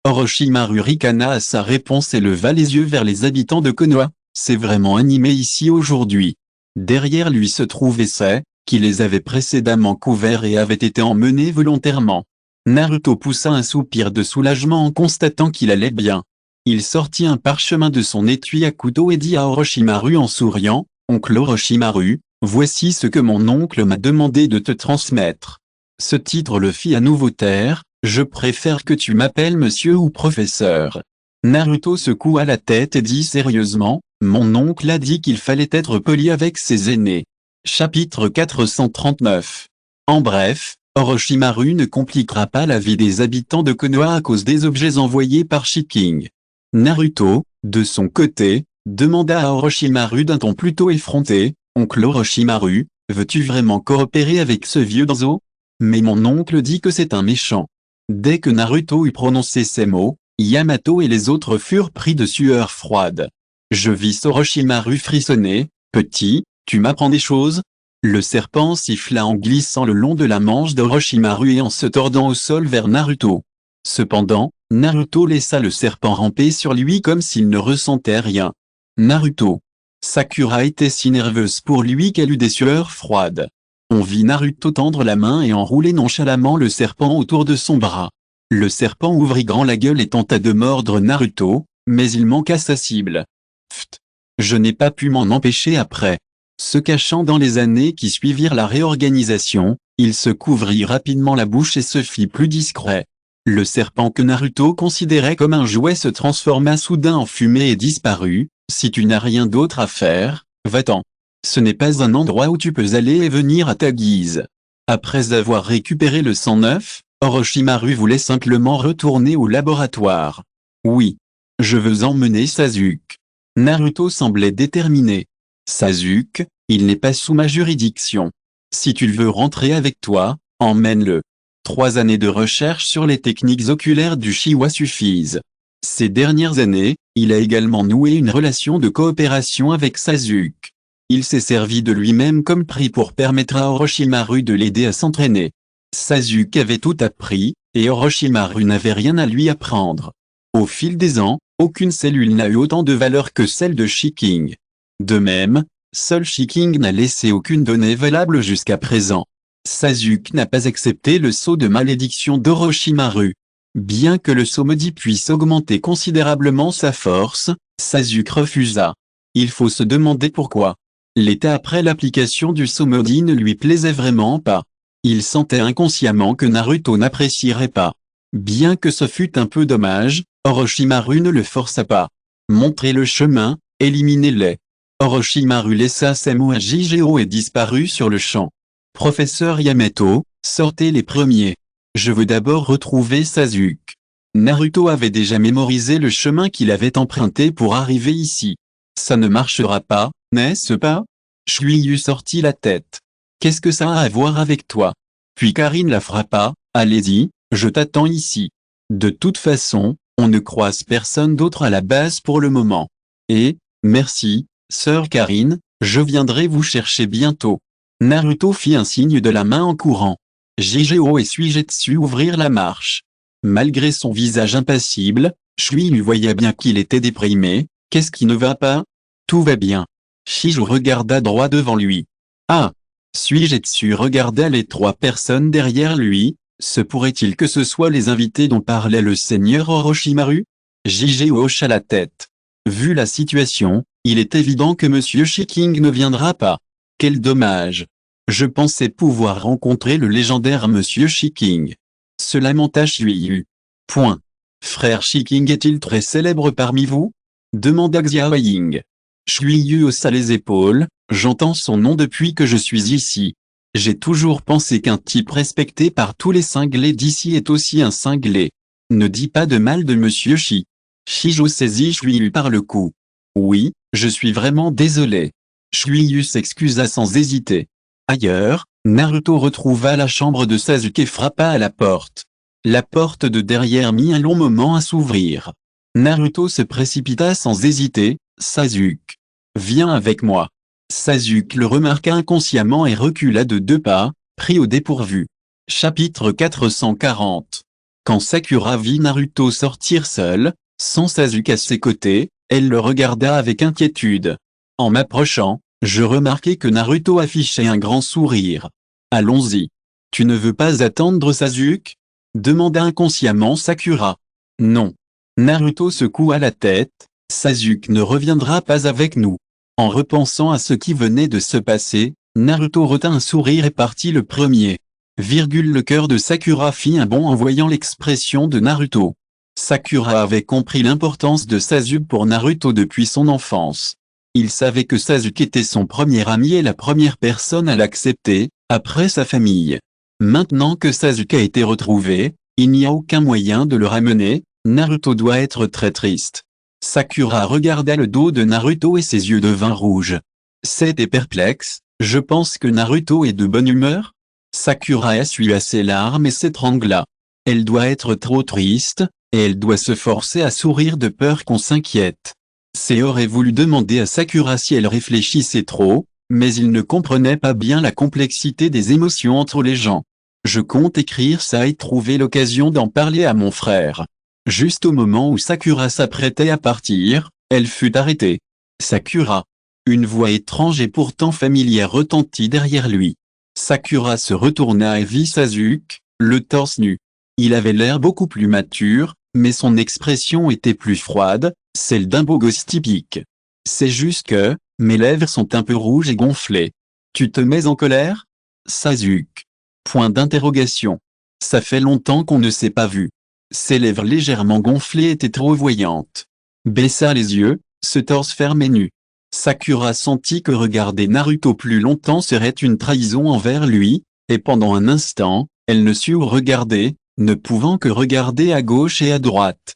Orochimaru ricana à sa réponse et leva les yeux vers les habitants de Konoha. C'est vraiment animé ici aujourd'hui. Derrière lui se trouvait Sei, qui les avait précédemment couverts et avait été emmené volontairement. Naruto poussa un soupir de soulagement en constatant qu'il allait bien. Il sortit un parchemin de son étui à couteau et dit à Orochimaru en souriant, « Oncle Orochimaru, voici ce que mon oncle m'a demandé de te transmettre. » Ce titre le fit à nouveau taire, « Je préfère que tu m'appelles monsieur ou professeur. » Naruto secoua la tête et dit sérieusement, « Mon oncle a dit qu'il fallait être poli avec ses aînés. » Chapitre 439. En bref, Orochimaru ne compliquera pas la vie des habitants de Konoha à cause des objets envoyés par Shiking. Naruto, de son côté, demanda à Orochimaru d'un ton plutôt effronté, « Oncle Orochimaru, veux-tu vraiment coopérer avec ce vieux Danzo ? Mais mon oncle dit que c'est un méchant. » Dès que Naruto eut prononcé ces mots, Yamato et les autres furent pris de sueur froide. Je vis Orochimaru frissonner, « Petit, tu m'apprends des choses ?» Le serpent siffla en glissant le long de la manche d'Orochimaru et en se tordant au sol vers Naruto. Cependant, Naruto laissa le serpent ramper sur lui comme s'il ne ressentait rien. Naruto. Sakura était si nerveuse pour lui qu'elle eut des sueurs froides. On vit Naruto tendre la main et enrouler nonchalamment le serpent autour de son bras. Le serpent ouvrit grand la gueule et tenta de mordre Naruto, mais il manqua sa cible. Pfft. Je n'ai pas pu m'en empêcher après. Se cachant dans les années qui suivirent la réorganisation, il se couvrit rapidement la bouche et se fit plus discret. Le serpent que Naruto considérait comme un jouet se transforma soudain en fumée et disparut. Si tu n'as rien d'autre à faire, va-t'en. Ce n'est pas un endroit où tu peux aller et venir à ta guise. Après avoir récupéré le sang neuf, Orochimaru voulait simplement retourner au laboratoire. Oui. Je veux emmener Sasuke. Naruto semblait déterminé. Sasuke, il n'est pas sous ma juridiction. Si tu veux rentrer avec toi, emmène-le. 3 années de recherche sur les techniques oculaires du Shiwa suffisent. Ces dernières années, il a également noué une relation de coopération avec Sasuke. Il s'est servi de lui-même comme prix pour permettre à Orochimaru de l'aider à s'entraîner. Sasuke avait tout appris, et Orochimaru n'avait rien à lui apprendre. Au fil des ans, aucune cellule n'a eu autant de valeur que celle de Shiking. De même, seul Shiking n'a laissé aucune donnée valable jusqu'à présent. Sasuke n'a pas accepté le sceau de malédiction d'Orochimaru. Bien que le sceau maudit puisse augmenter considérablement sa force, Sasuke refusa. Il faut se demander pourquoi. L'état après l'application du sceau maudit ne lui plaisait vraiment pas. Il sentait inconsciemment que Naruto n'apprécierait pas. Bien que ce fût un peu dommage, Orochimaru ne le força pas. Montrer le chemin, éliminer-les. Orochimaru laissa ses mots à Jigoro et disparut sur le champ. Professeur Yamato, sortez les premiers. Je veux d'abord retrouver Sasuke. Naruto avait déjà mémorisé le chemin qu'il avait emprunté pour arriver ici. Ça ne marchera pas, n'est-ce pas? Shuiyu sortit la tête. Qu'est-ce que ça a à voir avec toi? Puis Karine la frappa. Allez-y, je t'attends ici. De toute façon, on ne croise personne d'autre à la base pour le moment. Et, merci, sœur Karine, je viendrai vous chercher bientôt. Naruto fit un signe de la main en courant. Jigoro et Suigetsu ouvrirent la marche. Malgré son visage impassible, Shuiyu voyait bien qu'il était déprimé. Qu'est-ce qui ne va pas? Tout va bien. Shijou regarda droit devant lui. Ah! Suigetsu regarda les trois personnes derrière lui. Se pourrait-il que ce soit les invités dont parlait le seigneur Orochimaru? Jigoro hocha la tête. Vu la situation, il est évident que Monsieur Shiking ne viendra pas. Quel dommage. Je pensais pouvoir rencontrer le légendaire Monsieur Shiking. Se lamenta Shuiyu. Point. Frère Shiking est-il très célèbre parmi vous? Demanda Xiao Ying. Shuiyu haussa les épaules. J'entends son nom depuis que je suis ici. J'ai toujours pensé qu'un type respecté par tous les cinglés d'ici est aussi un cinglé. Ne dis pas de mal de Monsieur Shi. Shijou saisit Shuiyu par le cou. Oui, je suis vraiment désolé. Shuiyu s'excusa sans hésiter. Ailleurs, Naruto retrouva la chambre de Sasuke et frappa à la porte. La porte de derrière mit un long moment à s'ouvrir. Naruto se précipita sans hésiter. Sasuke. Viens avec moi. Sasuke le remarqua inconsciemment et recula de 2 pas, pris au dépourvu. Chapitre 440. Quand Sakura vit Naruto sortir seul, sans Sasuke à ses côtés, elle le regarda avec inquiétude. En m'approchant, je remarquai que Naruto affichait un grand sourire. Allons-y. Tu ne veux pas attendre Sasuke? Demanda inconsciemment Sakura. Non. Naruto secoua la tête. Sasuke ne reviendra pas avec nous. En repensant à ce qui venait de se passer, Naruto retint un sourire et partit le premier. Le cœur de Sakura fit un bond en voyant l'expression de Naruto. Sakura avait compris l'importance de Sasuke pour Naruto depuis son enfance. Il savait que Sasuke était son premier ami et la première personne à l'accepter, après sa famille. Maintenant que Sasuke a été retrouvé, il n'y a aucun moyen de le ramener, Naruto doit être très triste. Sakura regarda le dos de Naruto et ses yeux devinrent rouges. C'était perplexe, je pense que Naruto est de bonne humeur? Sakura essuya ses larmes et s'étrangla. Elle doit être trop triste, et elle doit se forcer à sourire de peur qu'on s'inquiète. Sei aurait voulu demander à Sakura si elle réfléchissait trop, mais il ne comprenait pas bien la complexité des émotions entre les gens. Je compte écrire ça et trouver l'occasion d'en parler à mon frère. Juste au moment où Sakura s'apprêtait à partir, elle fut arrêtée. Sakura. Une voix étrange et pourtant familière retentit derrière lui. Sakura se retourna et vit Sasuke, le torse nu. Il avait l'air beaucoup plus mature, mais son expression était plus froide, celle d'un beau gosse typique. C'est juste que, mes lèvres sont un peu rouges et gonflées. Tu te mets en colère? Sasuke. Point d'interrogation. Ça fait longtemps qu'on ne s'est pas vu. Ses lèvres légèrement gonflées étaient trop voyantes. Baissa les yeux, ce torse fermé nu. Sakura sentit que regarder Naruto plus longtemps serait une trahison envers lui, et pendant un instant, elle ne sut où regarder, ne pouvant que regarder à gauche et à droite.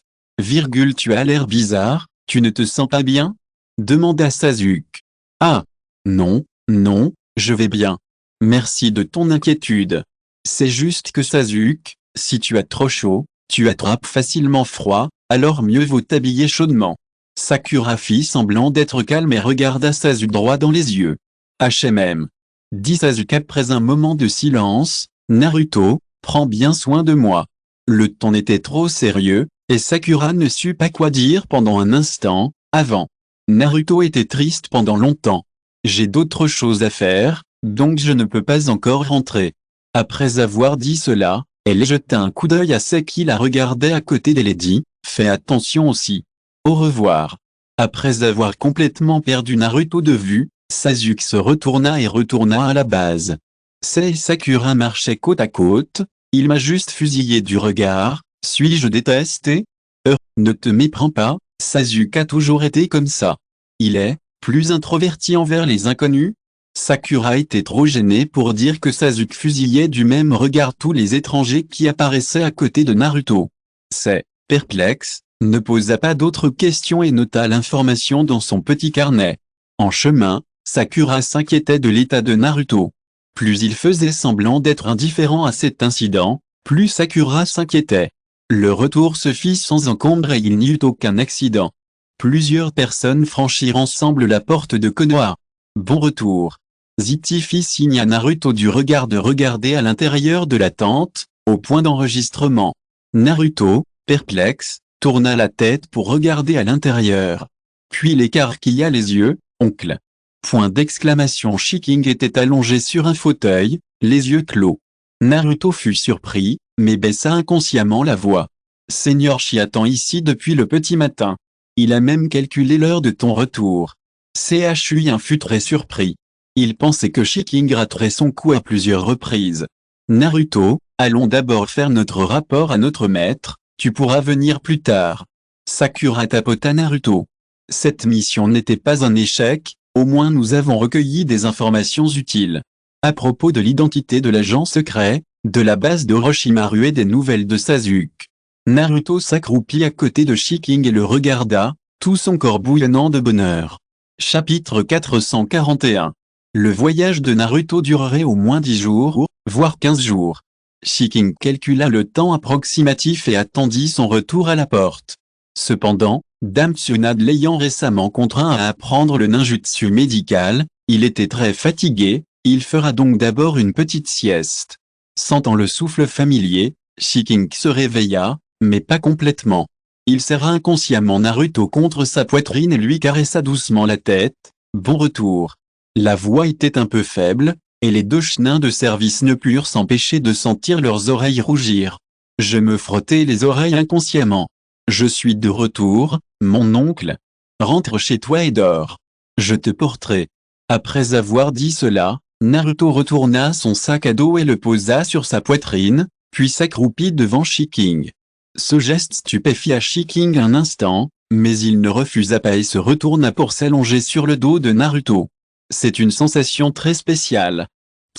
Tu as l'air bizarre, tu ne te sens pas bien? Demanda Sasuke. Ah! Non, non, je vais bien. Merci de ton inquiétude. C'est juste que Sasuke, si tu as trop chaud, tu attrapes facilement froid, alors mieux vaut t'habiller chaudement. Sakura fit semblant d'être calme et regarda Sasuke droit dans les yeux. HMM. Dit Sasuke après un moment de silence, Naruto, prends bien soin de moi. Le ton était trop sérieux, et Sakura ne sut pas quoi dire pendant un instant, avant. Naruto était triste pendant longtemps. J'ai d'autres choses à faire, donc je ne peux pas encore rentrer. Après avoir dit cela, elle jeta un coup d'œil à celle qui la regardait à côté d'elle et dit, fais attention aussi. Au revoir. Après avoir complètement perdu Naruto de vue, Sasuke se retourna et retourna à la base. Sei et Sakura marchaient côte à côte, il m'a juste fusillé du regard, suis-je détesté? Ne te méprends pas, Sasuke a toujours été comme ça. Il est, plus introverti envers les inconnus. Sakura était trop gênée pour dire que Sasuke fusillait du même regard tous les étrangers qui apparaissaient à côté de Naruto. Sei, perplexe, ne posa pas d'autres questions et nota l'information dans son petit carnet. En chemin, Sakura s'inquiétait de l'état de Naruto. Plus il faisait semblant d'être indifférent à cet incident, plus Sakura s'inquiétait. Le retour se fit sans encombre et il n'y eut aucun accident. Plusieurs personnes franchirent ensemble la porte de Konoha. Bon retour. Ziti fit signe à Naruto du regard de regarder à l'intérieur de la tente, au point d'enregistrement. Naruto, perplexe, tourna la tête pour regarder à l'intérieur. Puis il écarquilla les yeux, oncle. Point d'exclamation. Shiking était allongé sur un fauteuil, les yeux clos. Naruto fut surpris, mais baissa inconsciemment la voix. Seigneur Shi attend ici depuis le petit matin. Il a même calculé l'heure de ton retour. Chuin fut très surpris. Il pensait que Shiking raterait son coup à plusieurs reprises. Naruto, allons d'abord faire notre rapport à notre maître, tu pourras venir plus tard. Sakura tapota Naruto. Cette mission n'était pas un échec, au moins nous avons recueilli des informations utiles. À propos de l'identité de l'agent secret, de la base d'Orochimaru et des nouvelles de Sasuke. Naruto s'accroupit à côté de Shiking et le regarda, tout son corps bouillonnant de bonheur. Chapitre 441. Le voyage de Naruto durerait au moins 10 jours, voire 15 jours. Shiking calcula le temps approximatif et attendit son retour à la porte. Cependant, Dame Tsunade l'ayant récemment contraint à apprendre le ninjutsu médical, il était très fatigué, il fera donc d'abord une petite sieste. Sentant le souffle familier, Shiking se réveilla, mais pas complètement. Il serra inconsciemment Naruto contre sa poitrine et lui caressa doucement la tête. Bon retour. La voix était un peu faible, et les deux chenins de service ne purent s'empêcher de sentir leurs oreilles rougir. Je me frottais les oreilles inconsciemment. Je suis de retour, mon oncle. Rentre chez toi et dors. Je te porterai. Après avoir dit cela, Naruto retourna son sac à dos et le posa sur sa poitrine, puis s'accroupit devant Shiking. Ce geste stupéfia Shiking un instant, mais il ne refusa pas et se retourna pour s'allonger sur le dos de Naruto. C'est une sensation très spéciale.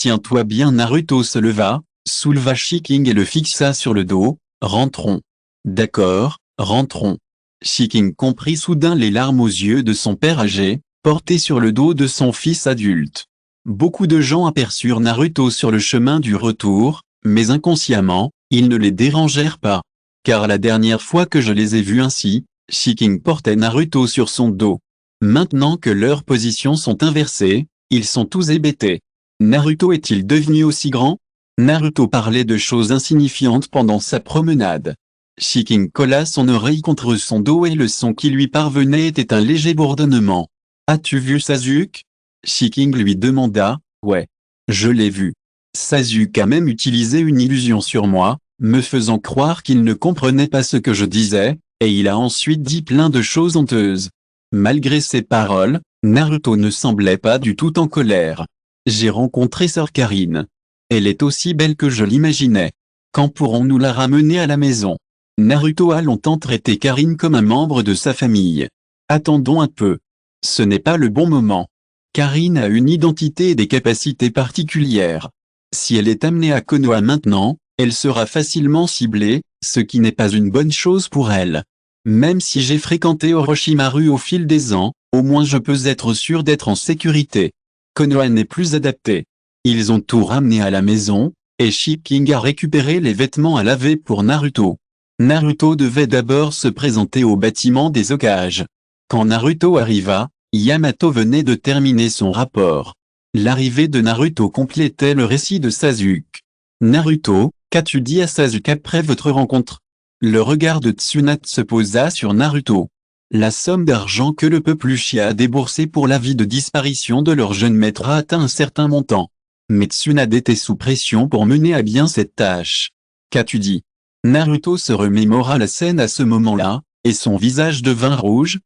Tiens-toi bien. Naruto se leva, souleva Shiking et le fixa sur le dos. Rentrons. D'accord, rentrons. Shiking comprit soudain les larmes aux yeux de son père âgé, porté sur le dos de son fils adulte. Beaucoup de gens aperçurent Naruto sur le chemin du retour, mais inconsciemment, ils ne les dérangèrent pas. Car la dernière fois que je les ai vus ainsi, Shiking portait Naruto sur son dos. Maintenant que leurs positions sont inversées, ils sont tous hébétés. Naruto est-il devenu aussi grand? Naruto parlait de choses insignifiantes pendant sa promenade. Shiking colla son oreille contre son dos et le son qui lui parvenait était un léger bourdonnement. As-tu vu Sasuke? Shiking lui demanda. Ouais. Je l'ai vu. Sasuke a même utilisé une illusion sur moi, me faisant croire qu'il ne comprenait pas ce que je disais, et il a ensuite dit plein de choses honteuses. Malgré ces paroles, Naruto ne semblait pas du tout en colère. J'ai rencontré Sœur Karine. Elle est aussi belle que je l'imaginais. Quand pourrons-nous la ramener à la maison? Naruto a longtemps traité Karine comme un membre de sa famille. Attendons un peu. Ce n'est pas le bon moment. Karine a une identité et des capacités particulières. Si elle est amenée à Konoha maintenant, elle sera facilement ciblée, ce qui n'est pas une bonne chose pour elle. Même si j'ai fréquenté Orochimaru au fil des ans, au moins je peux être sûr d'être en sécurité. Konoha n'est plus adapté. Ils ont tout ramené à la maison, et Shiking a récupéré les vêtements à laver pour Naruto. Naruto devait d'abord se présenter au bâtiment des Hokage. Quand Naruto arriva, Yamato venait de terminer son rapport. L'arrivée de Naruto complétait le récit de Sasuke. Naruto, qu'as-tu dit à Sasuke après votre rencontre? Le regard de Tsunade se posa sur Naruto. La somme d'argent que le peuple Uchiha a déboursé pour la vie de disparition de leur jeune maître a atteint un certain montant. Mais Tsunade était sous pression pour mener à bien cette tâche. Qu'as-tu dit? Naruto se remémora la scène à ce moment-là, et son visage devint rouge.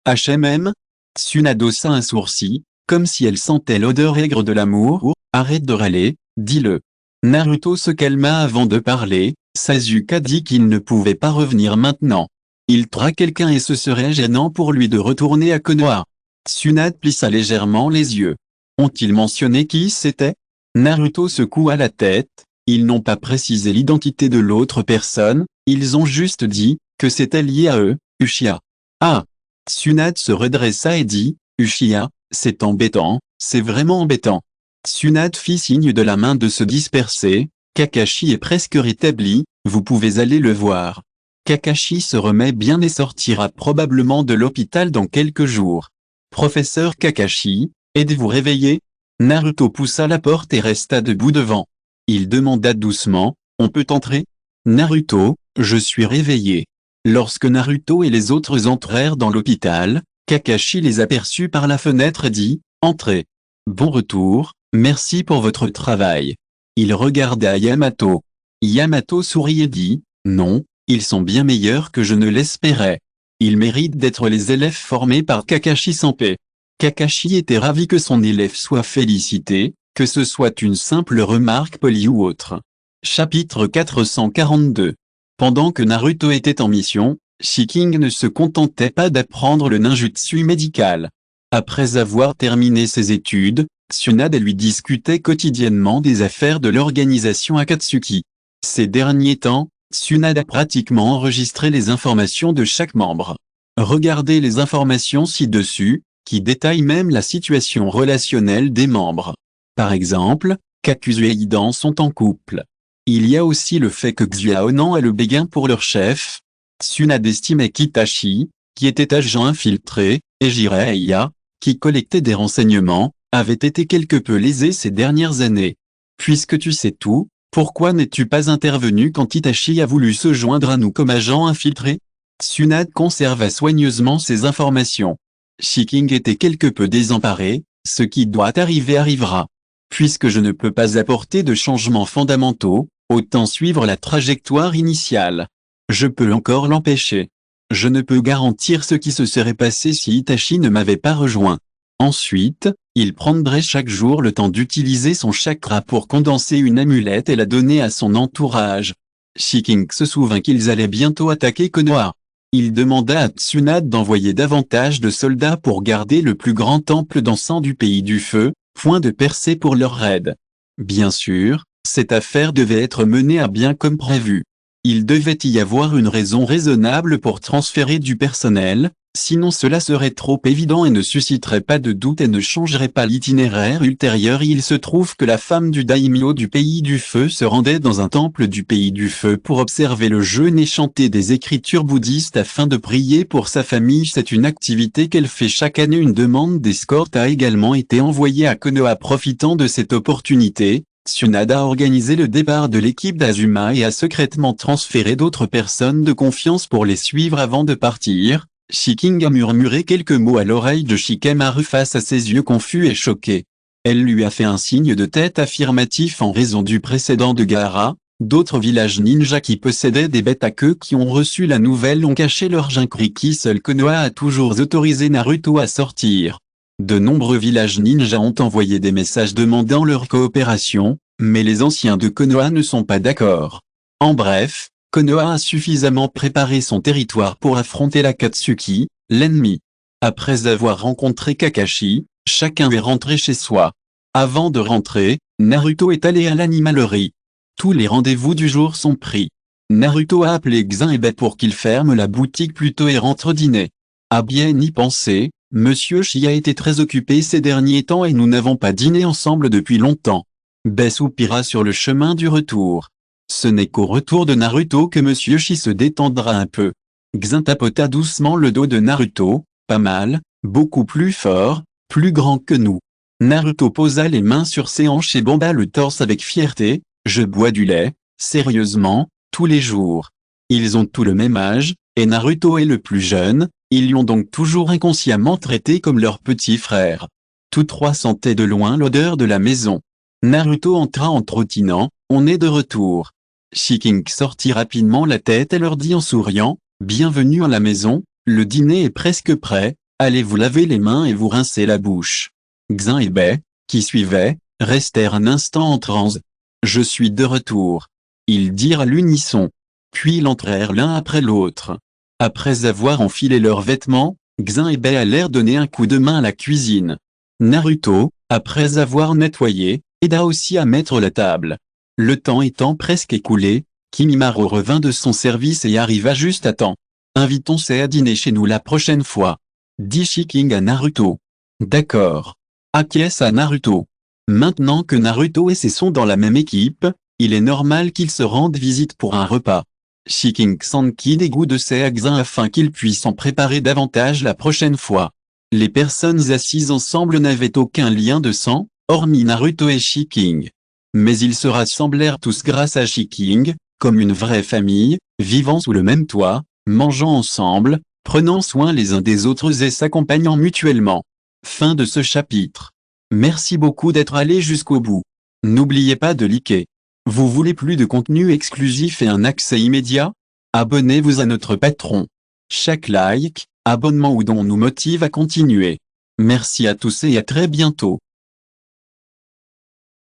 HMM? Tsunade haussa un sourcil, comme si elle sentait l'odeur aigre de l'amour. Arrête de râler, dis-le. Naruto se calma avant de parler. Sasuke a dit qu'il ne pouvait pas revenir maintenant. Il tuera quelqu'un et ce serait gênant pour lui de retourner à Konoha. Tsunade plissa légèrement les yeux. Ont-ils mentionné qui c'était? Naruto secoua la tête. Ils n'ont pas précisé l'identité de l'autre personne, ils ont juste dit que c'était lié à eux, Uchiha. Ah! Tsunade se redressa et dit, Uchiha, c'est embêtant, c'est vraiment embêtant. Tsunade fit signe de la main de se disperser. Kakashi est presque rétabli, vous pouvez aller le voir. Kakashi se remet bien et sortira probablement de l'hôpital dans quelques jours. Professeur Kakashi, êtes-vous réveillé? Naruto poussa la porte et resta debout devant. Il demanda doucement, on peut entrer? Naruto, je suis réveillé. Lorsque Naruto et les autres entrèrent dans l'hôpital, Kakashi les aperçut par la fenêtre et dit, entrez. Bon retour, merci pour votre travail. Il regarda Yamato. Yamato sourit et dit, non, ils sont bien meilleurs que je ne l'espérais. Ils méritent d'être les élèves formés par Kakashi Sanpei. Kakashi était ravi que son élève soit félicité, que ce soit une simple remarque polie ou autre. Chapitre 442. Pendant que Naruto était en mission, Shiking ne se contentait pas d'apprendre le ninjutsu médical. Après avoir terminé ses études, Tsunade lui discutait quotidiennement des affaires de l'organisation Akatsuki. Ces derniers temps, Tsunade a pratiquement enregistré les informations de chaque membre. Regardez les informations ci-dessus, qui détaillent même la situation relationnelle des membres. Par exemple, Kakuzu et Hidan sont en couple. Il y a aussi le fait que Xuaonan est le béguin pour leur chef. Tsunade estimait qu'Itachi, qui était agent infiltré, et Jiraiya, qui collectait des renseignements, avait été quelque peu lésé ces dernières années. Puisque tu sais tout, pourquoi n'es-tu pas intervenu quand Itachi a voulu se joindre à nous comme agent infiltré? Tsunade conserva soigneusement ces informations. Shiking était quelque peu désemparé, ce qui doit arriver arrivera. Puisque je ne peux pas apporter de changements fondamentaux, autant suivre la trajectoire initiale. Je peux encore l'empêcher. Je ne peux garantir ce qui se serait passé si Itachi ne m'avait pas rejoint. Ensuite, il prendrait chaque jour le temps d'utiliser son chakra pour condenser une amulette et la donner à son entourage. Shiking se souvint qu'ils allaient bientôt attaquer Konoha. Il demanda à Tsunade d'envoyer davantage de soldats pour garder le plus grand temple d'encens du pays du feu, point de percée pour leur raid. Bien sûr, cette affaire devait être menée à bien comme prévu. Il devait y avoir une raison raisonnable pour transférer du personnel, sinon cela serait trop évident et ne susciterait pas de doute et ne changerait pas l'itinéraire ultérieur. Il se trouve que la femme du daimyo du pays du feu se rendait dans un temple du pays du feu pour observer le jeûne et chanter des écritures bouddhistes afin de prier pour sa famille. C'est une activité qu'elle fait chaque année. Une demande d'escorte a également été envoyée à Konoha. Profitant de cette opportunité, Tsunade a organisé le départ de l'équipe d'Azuma et a secrètement transféré d'autres personnes de confiance pour les suivre avant de partir. Shiking a murmuré quelques mots à l'oreille de Shikamaru face à ses yeux confus et choqués. Elle lui a fait un signe de tête affirmatif en raison du précédent de Gaara. D'autres villages ninja qui possédaient des bêtes à queue qui ont reçu la nouvelle ont caché leur Jinchuriki. Seul Konoha a toujours autorisé Naruto à sortir. De nombreux villages ninja ont envoyé des messages demandant leur coopération, mais les anciens de Konoha ne sont pas d'accord. En bref, Konoha a suffisamment préparé son territoire pour affronter l'Akatsuki, l'ennemi. Après avoir rencontré Kakashi, chacun est rentré chez soi. Avant de rentrer, Naruto est allé à l'animalerie. Tous les rendez-vous du jour sont pris. Naruto a appelé Xin et Bai pour qu'il ferme la boutique plus tôt et rentre dîner. À bien y penser, Monsieur Shi a été très occupé ces derniers temps et nous n'avons pas dîné ensemble depuis longtemps. Bai soupira sur le chemin du retour. Ce n'est qu'au retour de Naruto que Monsieur Shi se détendra un peu. Xin tapota doucement le dos de Naruto, pas mal, beaucoup plus fort, plus grand que nous. Naruto posa les mains sur ses hanches et bomba le torse avec fierté. Je bois du lait, sérieusement, tous les jours. Ils ont tous le même âge, et Naruto est le plus jeune, ils l'ont donc toujours inconsciemment traité comme leur petit frère. Tous trois sentaient de loin l'odeur de la maison. Naruto entra en trottinant, on est de retour. Shiking sortit rapidement la tête et leur dit en souriant, bienvenue à la maison, le dîner est presque prêt, allez vous laver les mains et vous rincer la bouche. Xin et Bai, qui suivaient, restèrent un instant en transe. Je suis de retour. Ils dirent à l'unisson. Puis ils entrèrent l'un après l'autre. Après avoir enfilé leurs vêtements, Xin et Bai allèrent donner un coup de main à la cuisine. Naruto, après avoir nettoyé, aida aussi à mettre la table. Le temps étant presque écoulé, Kimimaro revint de son service et arriva juste à temps. Invitons-les à dîner chez nous la prochaine fois, dit Shiking à Naruto. D'accord. Acquiesça Naruto. Maintenant que Naruto et ses sont dans la même équipe, il est normal qu'ils se rendent visite pour un repas. Shiking Sanki dégoûte de ses Xin afin qu'il puisse en préparer davantage la prochaine fois. Les personnes assises ensemble n'avaient aucun lien de sang, hormis Naruto et Shiking. Mais ils se rassemblèrent tous grâce à Shiking, comme une vraie famille, vivant sous le même toit, mangeant ensemble, prenant soin les uns des autres et s'accompagnant mutuellement. Fin de ce chapitre. Merci beaucoup d'être allé jusqu'au bout. N'oubliez pas de liker. Vous voulez plus de contenu exclusif et un accès immédiat? Abonnez-vous à notre Patreon. Chaque like, abonnement ou don nous motive à continuer. Merci à tous et à très bientôt.